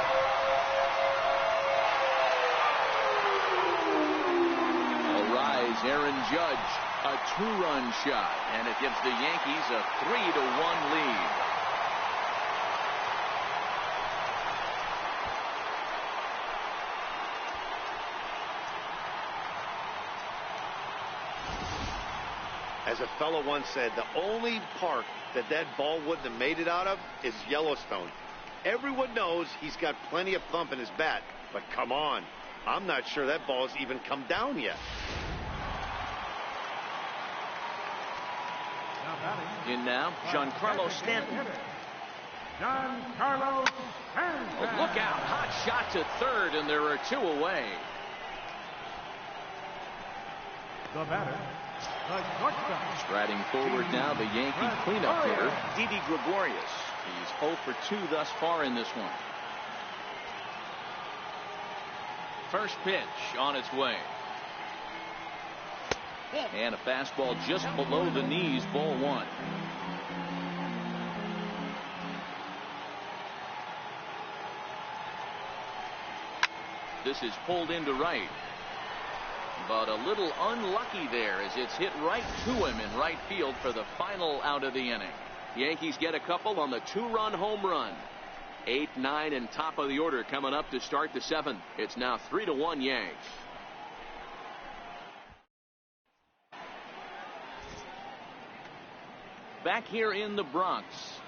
All rise, Aaron Judge. A two-run shot, and it gives the Yankees a 3-1 lead. As a fellow once said, the only park that ball wouldn't have made it out of is Yellowstone. Everyone knows he's got plenty of thump in his bat, but come on, I'm not sure that ball's even come down yet. In now, Giancarlo Stanton. Giancarlo Stanton. Oh, look out. Hot shot to third, and there are two away. The batter, the shortstop. Striding forward now, the Yankee cleanup hitter, Didi Gregorius. He's 0 for 2 thus far in this one. First pitch on its way. And a fastball just below the knees, ball one. This is pulled into right. But a little unlucky there as it's hit right to him in right field for the final out of the inning. Yankees get a couple on the two-run home run. 8, 9, and top of the order coming up to start the seventh. It's now 3-1 Yanks. Back here in the Bronx,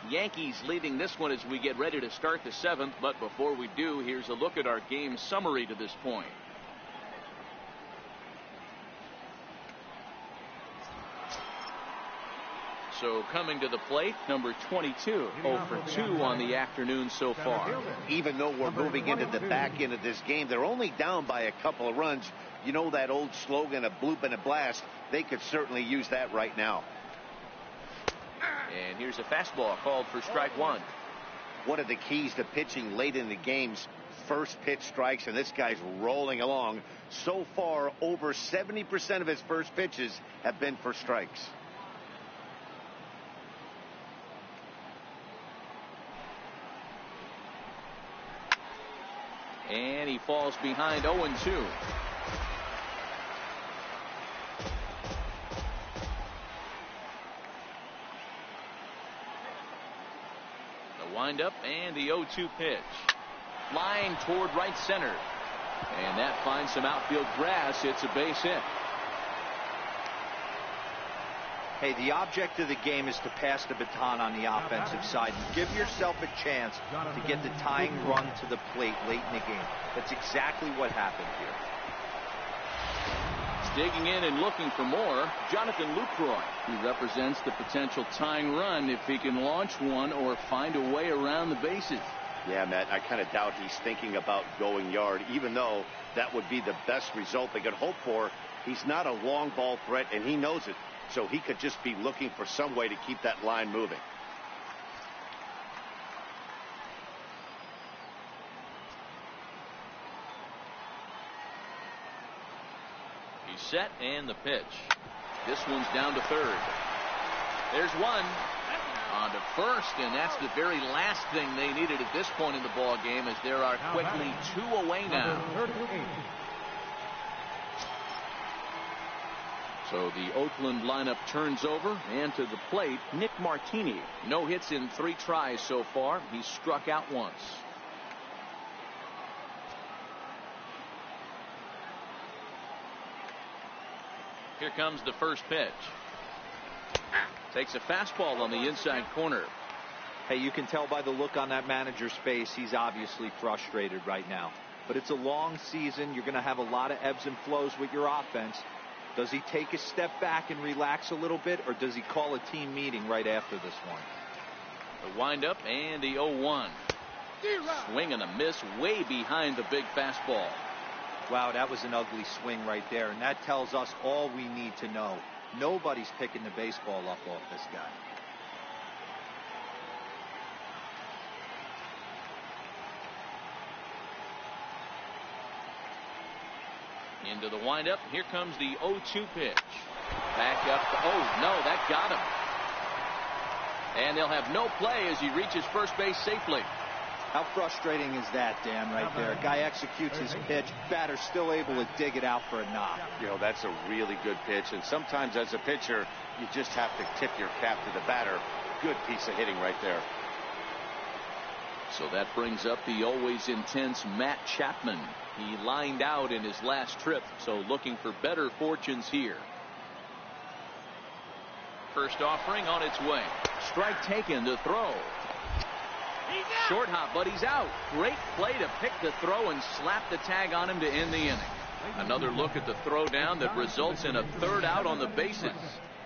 Yankees leading this one as we get ready to start the seventh. But before we do, here's a look at our game summary to this point. So coming to the plate, number 22, 0 for 2 on the afternoon so far. Even though we're moving into the back end of this game, they're only down by a couple of runs. You know that old slogan, a bloop and a blast. They could certainly use that right now. And here's a fastball called for strike one. One of the keys to pitching late in the game's first pitch strikes, and this guy's rolling along. So far, over 70% of his first pitches have been for strikes. And he falls behind 0-2. Windup and the 0-2 pitch. Flying toward right center. And that finds some outfield grass. It's a base hit. Hey, the object of the game is to pass the baton on the offensive side and give yourself a chance to get the tying run to the plate late in the game. That's exactly what happened here. Digging in and looking for more, Jonathan Lucroy. He represents the potential tying run if he can launch one or find a way around the bases. Yeah, Matt, I kind of doubt he's thinking about going yard, even though that would be the best result they could hope for. He's not a long ball threat, and he knows it, so he could just be looking for some way to keep that line moving. He's set, and the pitch. This one's down to third. There's one. On to first, and that's the very last thing they needed at this point in the ball game, as there are quickly two away now. So the Oakland lineup turns over, and to the plate, Nick Martini. No hits in 3 tries so far. He's struck out once. Here comes the first pitch. Takes a fastball on the inside corner. Hey, you can tell by the look on that manager's face, he's obviously frustrated right now. But it's a long season. You're going to have a lot of ebbs and flows with your offense. Does he take a step back and relax a little bit, or does he call a team meeting right after this one? The windup and the 0-1. Swing and a miss way behind the big fastball. Wow, that was an ugly swing right there, and that tells us all we need to know. Nobody's picking the baseball up off this guy. Into the windup. Here comes the 0-2 pitch. Back up. Oh, no, that got him. And they'll have no play as he reaches first base safely. How frustrating is that, Dan, right there? Guy executes his pitch. Batter's still able to dig it out for a knock. You know, that's a really good pitch. And sometimes as a pitcher, you just have to tip your cap to the batter. Good piece of hitting right there. So that brings up the always intense Matt Chapman. He lined out in his last trip, so looking for better fortunes here. First offering on its way. Strike taken to throw. Short hop, but he's out. Great play to pick the throw and slap the tag on him to end the inning. Another look at the throw down that results in a third out on the bases.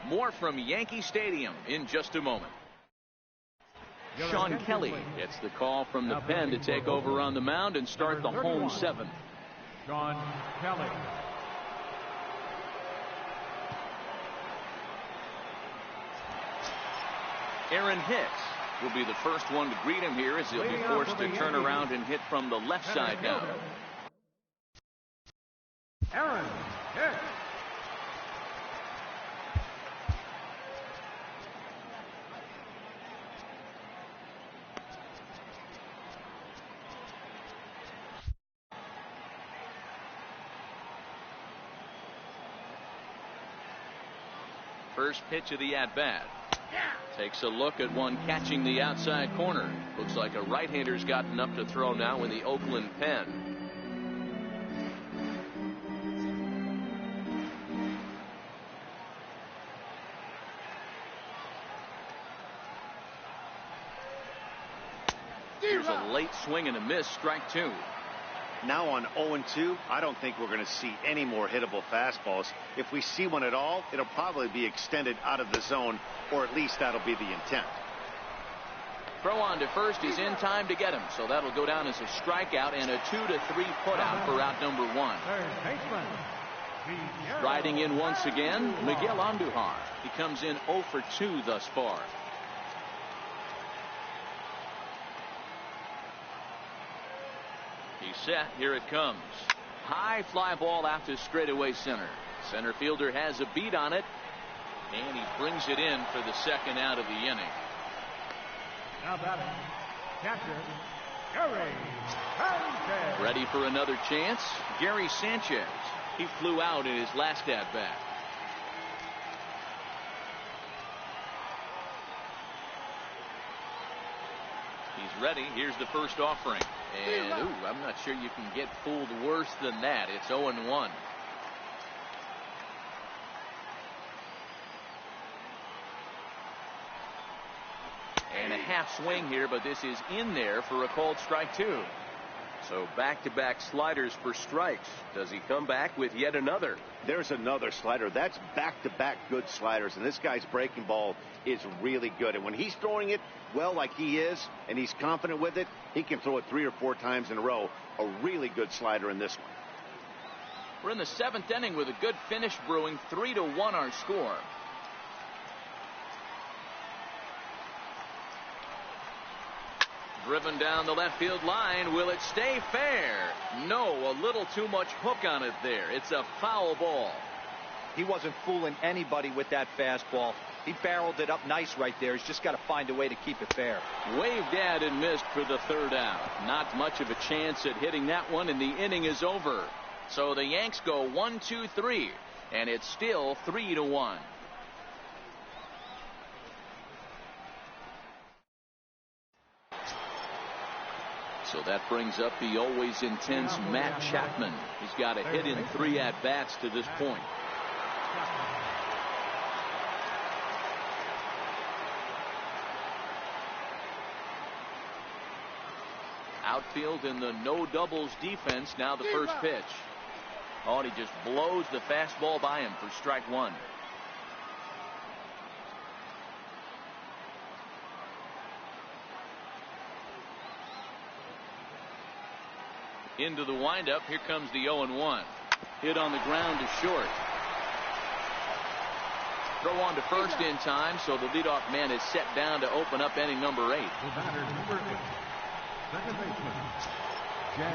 More from Yankee Stadium in just a moment. Sean Kelly gets the call from the pen to take over on the mound and start the home 7th. Sean Kelly. Aaron Hicks will be the first one to greet him here as he'll be forced to turn around and hit from the left side now. Aaron Hicks. First pitch of the at-bat. Takes a look at one catching the outside corner. Looks like a right-hander's gotten up to throw now in the Oakland pen. Here's a late swing and a miss, strike 2. Now on 0-2, I don't think we're going to see any more hittable fastballs. If we see one at all, it'll probably be extended out of the zone, or at least that'll be the intent. Throw on to first is in time to get him, so that'll go down as a strikeout and a 2-3 putout for out number 1. Riding in once again, Miguel Andujar. He comes in 0 for 2 thus far. He's set. Here it comes. High fly ball out to straightaway center. Center fielder has a beat on it, and he brings it in for the second out of the inning. Now batting, catcher, Gary Sanchez. Ready for another chance? Gary Sanchez. He flew out in his last at bat. He's ready. Here's the first offering. And, I'm not sure you can get fooled worse than that. It's 0-1. And a half swing here, but this is in there for a called strike 2. So back-to-back sliders for strikes. Does he come back with yet another? There's another slider. That's back-to-back good sliders, and this guy's breaking ball is really good. And when he's throwing it well like he is, and he's confident with it, he can throw it 3 or 4 times in a row. A really good slider in this one. We're in the 7th inning with a good finish brewing. 3-1 our score. Driven down the left field line. Will it stay fair? No, a little too much hook on it there. It's a foul ball. He wasn't fooling anybody with that fastball. He barreled it up nice right there. He's just got to find a way to keep it fair. Waved at and missed for the third out. Not much of a chance at hitting that one, and the inning is over. So the Yanks go 1-2-3. And it's still 3-1. So that brings up the always intense Matt Chapman. He's got a hit in 3 at-bats to this point. Outfield in the no doubles defense. Now the first pitch. Oh, and he just blows the fastball by him for strike 1. Into the windup. Here comes the 0-1. Hit on the ground to short. Throw on to first in time, so the leadoff man is set down to open up inning number 8. Second baseman, Jed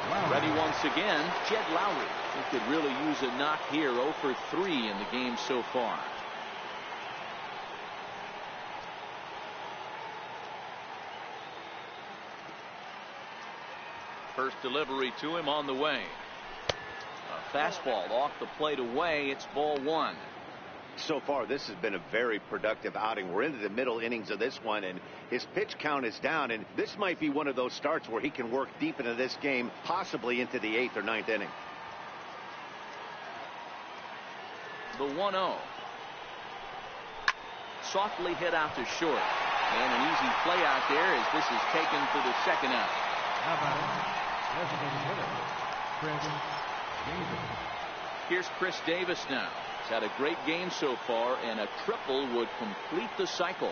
Lowry. Ready once again, Jed Lowry. He could really use a knock here. 0 for 3 in the game so far. First delivery to him on the way. A fastball off the plate away. It's ball 1. So far, this has been a very productive outing. We're into the middle innings of this one, and his pitch count is down, and this might be one of those starts where he can work deep into this game, possibly into the 8th or 9th inning. The 1-0. Softly hit out to short. And an easy play out there as this is taken for the second out. How about designated hitter, Chris Davis. Here's Chris Davis now. He's had a great game so far, and a triple would complete the cycle.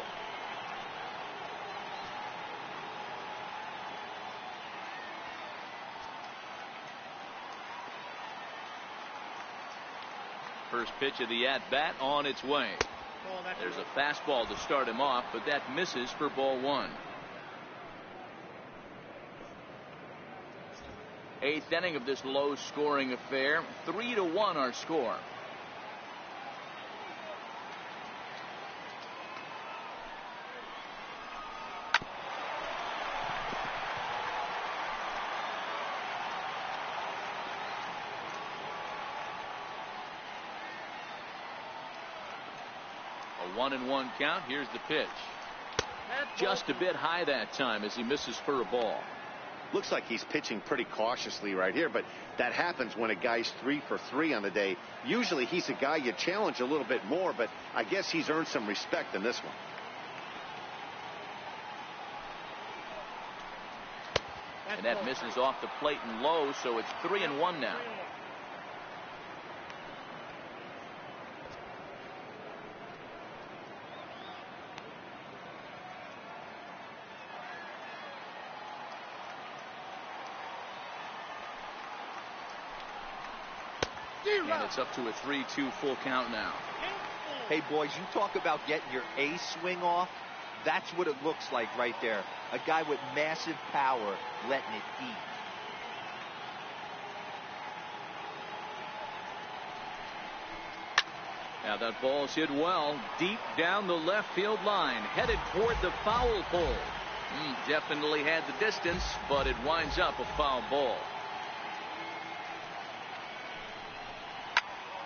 First pitch of the at-bat on its way. There's a fastball to start him off, but that misses for ball 1. 8th inning of this low-scoring affair. 3-1 our score. A 1-1 count. Here's the pitch. Just a bit high that time as he misses for a ball. Looks like he's pitching pretty cautiously right here, but that happens when a guy's 3 for 3 on the day. Usually he's a guy you challenge a little bit more, but I guess he's earned some respect in this one. And that misses off the plate and low, so it's 3-1 now. And it's up to a 3-2 full count now. Hey, boys, you talk about getting your A swing off. That's what it looks like right there. A guy with massive power letting it eat. Now that ball's hit well, deep down the left field line, headed toward the foul pole. Definitely had the distance, but it winds up a foul ball.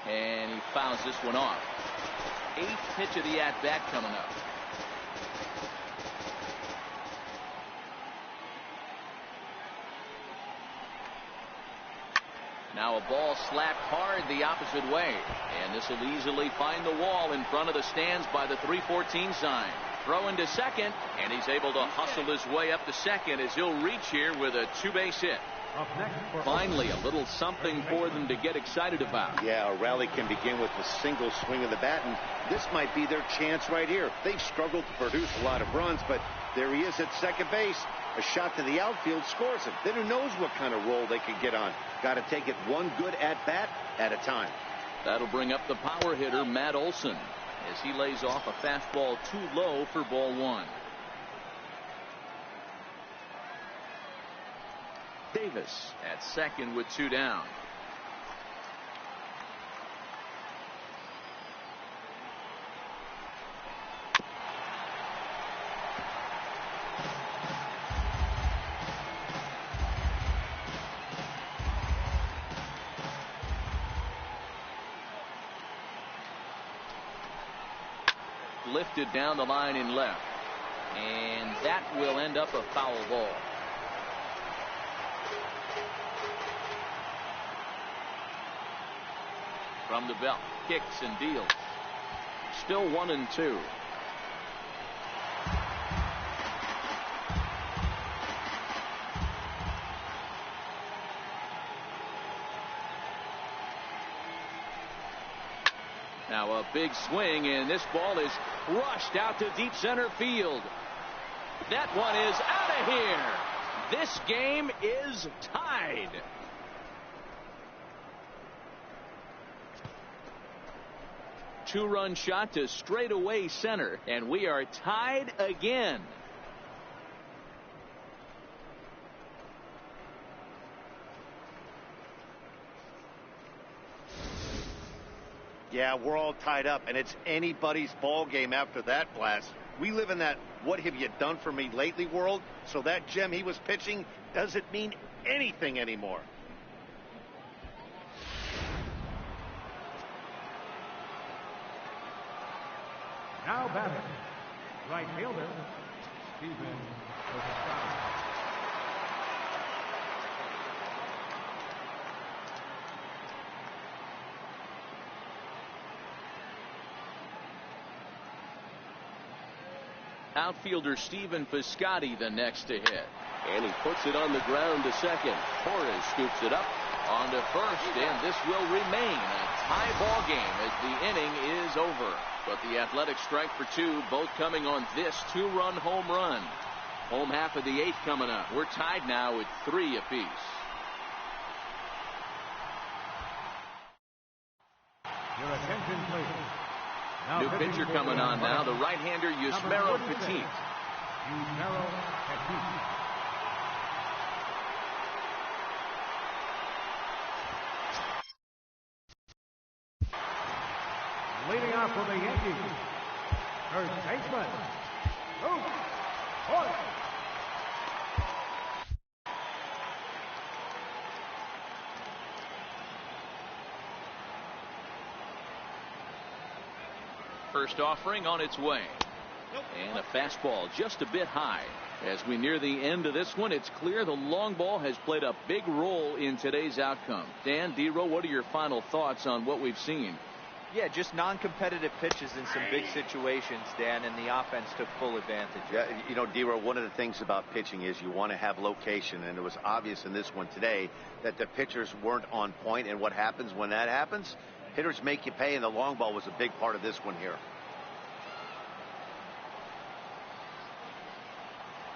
And he fouls this one off. 8th pitch of the at-bat coming up. Now a ball slapped hard the opposite way. And this will easily find the wall in front of the stands by the 314 sign. Throw into second, and he's able to hustle his way up to second as he'll reach here with a 2-base hit. Finally, a little something for them to get excited about. Yeah, a rally can begin with a single swing of the bat, and this might be their chance right here. They've struggled to produce a lot of runs, but there he is at second base. A shot to the outfield scores him. Then who knows what kind of roll they could get on. Got to take it one good at-bat at a time. That'll bring up the power hitter, Matt Olson, as he lays off a fastball too low for ball 1. Davis at second with 2 down. lifted down the line in left. And that will end up a foul ball. From the belt, kicks and deals. Still 1-2. Now a big swing, and this ball is crushed out to deep center field. That one is out of here. This game is tied. Two-run shot to straightaway center, and we are tied again. Yeah, we're all tied up, and it's anybody's ball game after that blast. We live in that "what have you done for me lately" world, so that gem he was pitching doesn't mean anything anymore. Now batting, right fielder, Steven Piscotty. Outfielder Steven Piscotty the next to hit. And he puts it on the ground to second. Torres scoops it up on to first, and this will remain a tie ball game as the inning is over. But the Athletics strike for two, both coming on this two-run home run. Home half of the eighth coming up. We're tied now at 3 apiece. Your attention, please. New pitcher coming on now, the right-hander Yusmeiro Petit. Yusmeiro Petit. Leading off for the Yankees, first baseman, Luke Hoyt. First offering on its way. And a fastball just a bit high. As we near the end of this one, it's clear the long ball has played a big role in today's outcome. Dan, D-Row, what are your final thoughts on what we've seen? Yeah, just non-competitive pitches in some big situations, Dan, and the offense took full advantage. Yeah, you know, D-Row, one of the things about pitching is you want to have location, and it was obvious in this one today that the pitchers weren't on point, and what happens when that happens? Hitters make you pay, and the long ball was a big part of this one here.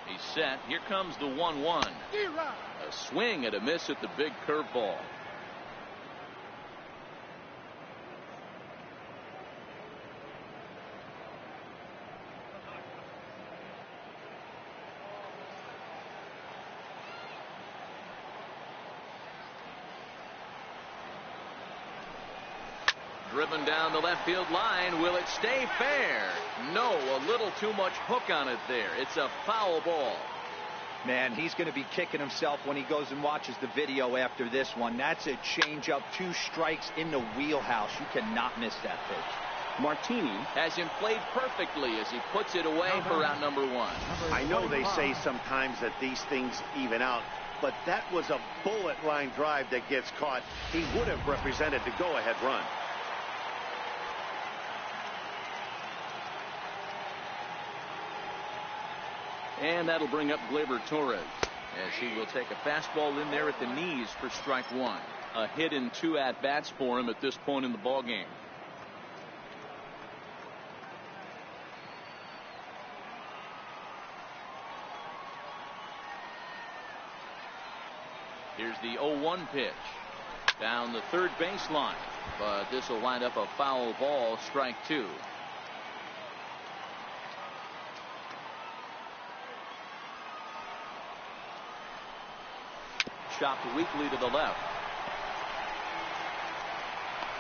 He's set. Here comes the 1-1. A swing and a miss at the big curveball. Driven down the left field line. Will it stay fair? No, a little too much hook on it there. It's a foul ball. Man, he's going to be kicking himself when he goes and watches the video after this one. That's a changeup, 2 strikes in the wheelhouse. You cannot miss that pitch. Martini has him played perfectly as he puts it away for out number 1. I know they say sometimes that these things even out, but that was a bullet line drive that gets caught. He would have represented the go-ahead run. And that'll bring up Gleyber Torres as he will take a fastball in there at the knees for strike 1. A hit in 2 at-bats for him at this point in the ballgame. Here's the 0-1 pitch. Down the third baseline. But this will wind up a foul ball, strike 2. Chopped weakly to the left.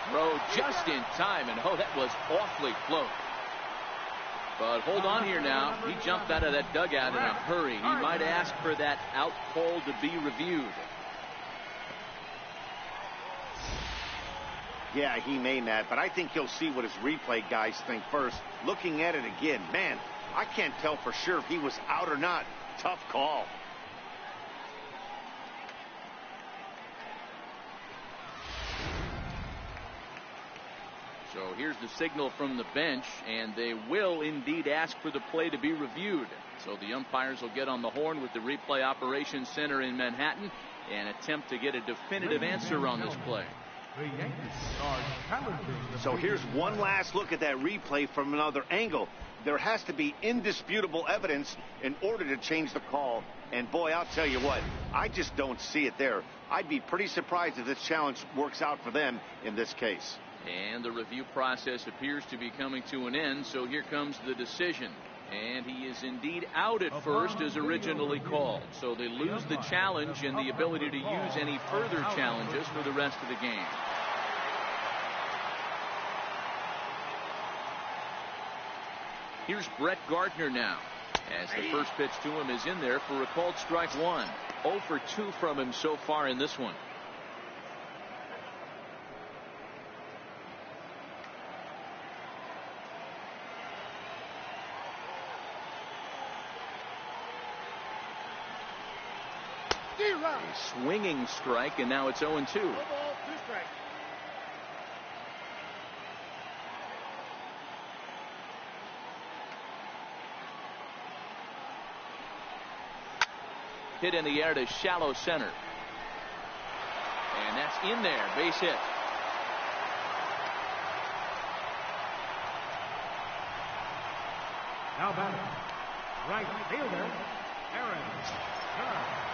Throw just in time, and oh, that was awfully close. But hold on here now. He jumped out of that dugout in a hurry. He might ask for that out call to be reviewed. Yeah, he may, Matt, but I think he'll see what his replay guys think first. Looking at it again, man, I can't tell for sure if he was out or not. Tough call. So here's the signal from the bench, and they will indeed ask for the play to be reviewed. So the umpires will get on the horn with the replay operations center in Manhattan and attempt to get a definitive answer on this play. The Yankees are challenging the So here's one last look at that replay from another angle. There has to be indisputable evidence in order to change the call. And boy, I'll tell you what, I just don't see it there. I'd be pretty surprised if this challenge works out for them in this case. And the review process appears to be coming to an end, so here comes the decision. And he is indeed out at first as originally called. So they lose the challenge and the ability to use any further challenges for the rest of the game. Here's Brett Gardner now, as the first pitch to him is in there for a called strike one. 0 for 2 from him so far in this one. A swinging strike, and now it's 0-2. 2 balls, 2 strikes. Hit in the air to shallow center. And that's in there. Base hit. Now batting, right fielder, Aaron Judge.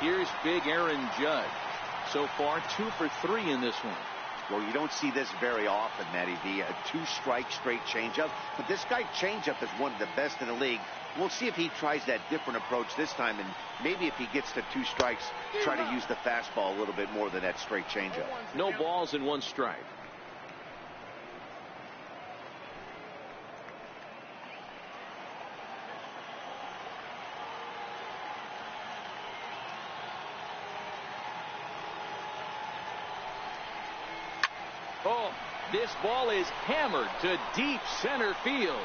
Here's big Aaron Judge. So far, 2 for 3 in this one. Well, you don't see this very often, Matty V. A 2-strike straight changeup. But this guy changeup is one of the best in the league. We'll see if he tries that different approach this time, and maybe if he gets to 2 strikes, try to use the fastball a little bit more than that straight changeup. No balls and 1 strike. Oh, this ball is hammered to deep center field.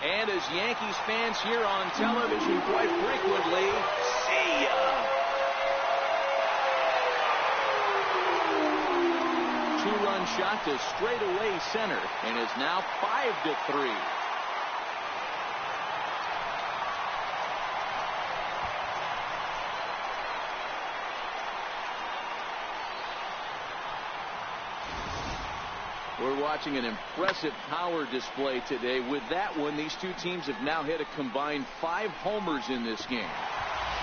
And as Yankees fans here on television quite frequently, see ya. 2-run shot to straightaway center, and is now 5-3. We're watching an impressive power display today. With that one, these two teams have now hit a combined 5 homers in this game.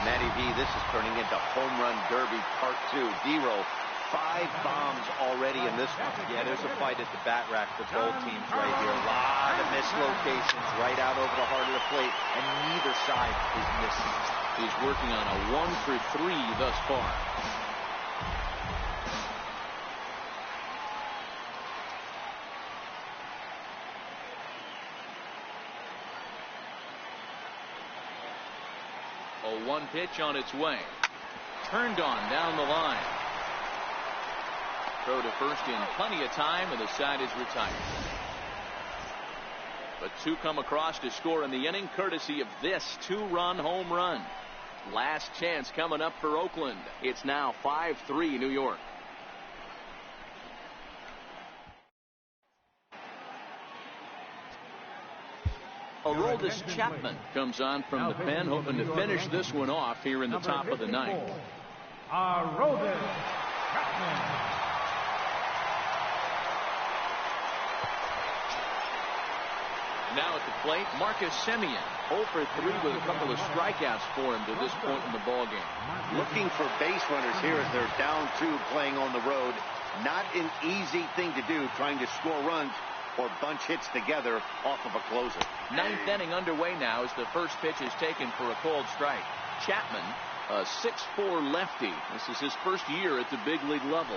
Matty V, this is turning into home run derby part 2. D-Row, 5 bombs already in this one. Yeah, there's a fight at the bat rack for both teams right here. A lot of mislocations right out over the heart of the plate, and neither side is missing. He's working on a 1 for 3 thus far. A 1 pitch on its way. Turned on down the line. Throw to first in plenty of time, and the side is retired. But 2 come across to score in the inning, courtesy of this 2-run home run. Last chance coming up for Oakland. It's now 5-3 New York. Aroldis Chapman comes on from the pen, hoping to finish this one off here in the top of the ninth. Aroldis Chapman. Now at the plate, Marcus Semien, 0 for 3 with a couple of strikeouts for him to this point in the ballgame. Looking for base runners here as they're down 2 playing on the road. Not an easy thing to do, trying to score runs or bunch hits together off of a closer. 9th inning underway now as the first pitch is taken for a called strike. Chapman, a 6'4" lefty. This is his first year at the big league level.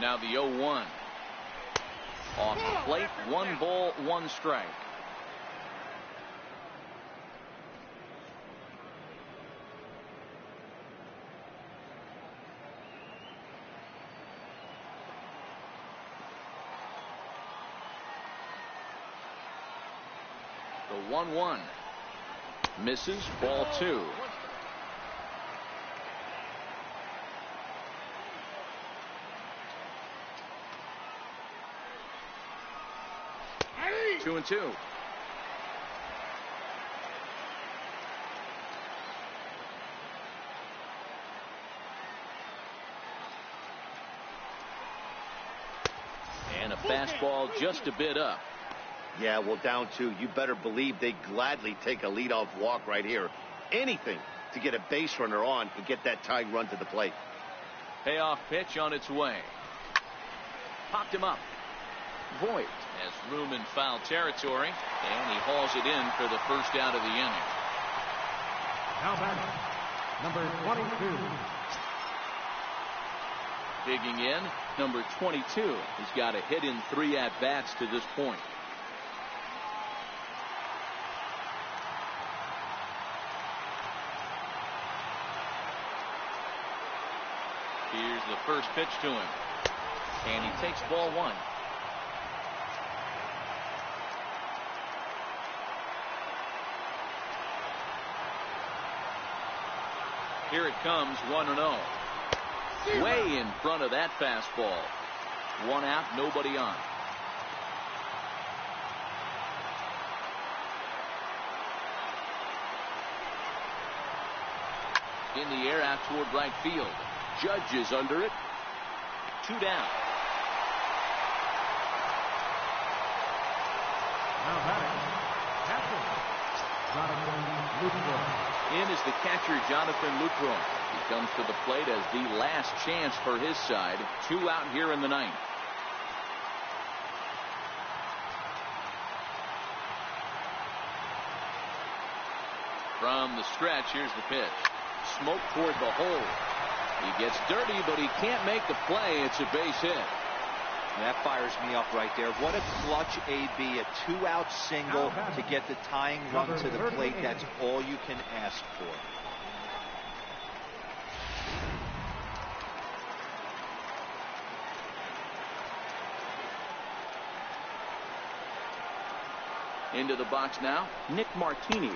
Now the 0-1. Off the plate, 1 ball, 1 strike. The 1-1. Misses, ball 2. Hey! 2-2. And a fastball just a bit up. Yeah, well, down 2. You better believe they gladly take a leadoff walk right here. Anything to get a base runner on and get that tying run to the plate. Payoff pitch on its way. Popped him up. Voigt has room in foul territory, and he hauls it in for the first out of the inning. Now batter, number 22. Digging in, number 22. He's got a hit in 3 at-bats to this point. Here's the first pitch to him, and he takes ball 1. Here it comes, 1-0. Way in front of that fastball. 1 out, nobody on. In the air out toward right field. Judge is under it. 2 down. Now batting, catcher, Jonathan Lucroy. In is the catcher, Jonathan Lucroy. He comes to the plate as the last chance for his side. 2 out here in the 9th. From the stretch, here's the pitch. Smoke toward the hole. He gets dirty, but he can't make the play. It's a base hit. That fires me up right there. What a clutch AB. A 2-out single to get the tying run to the plate. That's all you can ask for. Into the box now, Nick Martini,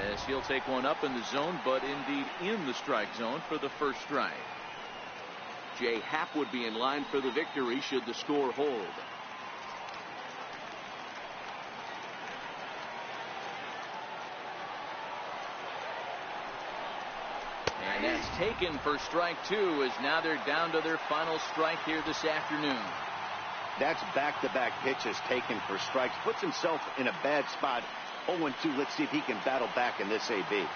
as he'll take one up in the zone, but indeed in the strike zone for the first strike. Jay Happ would be in line for the victory should the score hold. And that's taken for strike 2, as now they're down to their final strike here this afternoon. That's back-to-back pitches taken for strikes. Puts himself in a bad spot. 0-2. Let's see if he can battle back in this AB.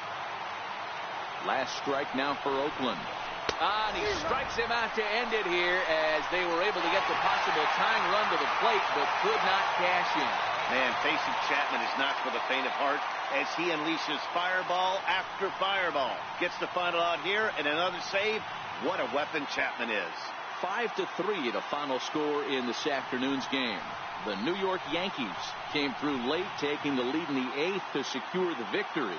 Last strike now for Oakland. And he strikes him out to end it here, as they were able to get the possible tying run to the plate, but could not cash in. Man, facing Chapman is not for the faint of heart, as he unleashes fireball after fireball. Gets the final out here, and another save. What a weapon Chapman is. 5-3 the final score in this afternoon's game. The New York Yankees came through late, taking the lead in the 8th to secure the victory.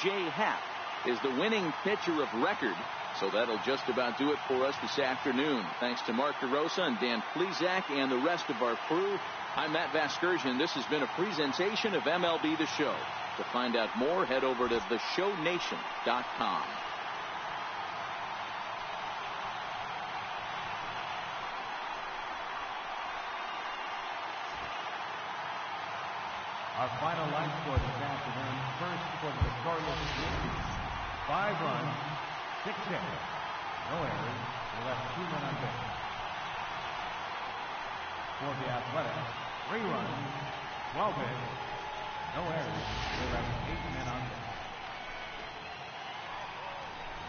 Jay Happ is the winning pitcher of record, so that'll just about do it for us this afternoon. Thanks to Mark DeRosa and Dan Plesac and the rest of our crew. I'm Matt Vasgersian. This has been a presentation of MLB The Show. To find out more, head over to theshownation.com. Our final line score this afternoon. First for the victorious Yankees. 5 runs, 6 hits, no errors. They left 2 men on base. For the Athletics, 3 runs, 12 hits, no errors. They left 8 men on base.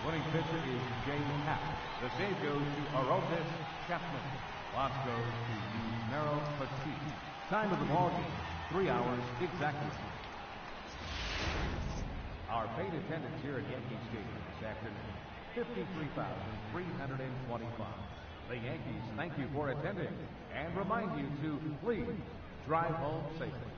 Winning pitcher is James Happ. The save goes to Aroldis Chapman. Loss goes to Yusmeiro Petit. Time of the ball game, 3 hours exactly. Our paid attendance here at Yankee Stadium this afternoon, 53,325. The Yankees thank you for attending and remind you to please drive home safely.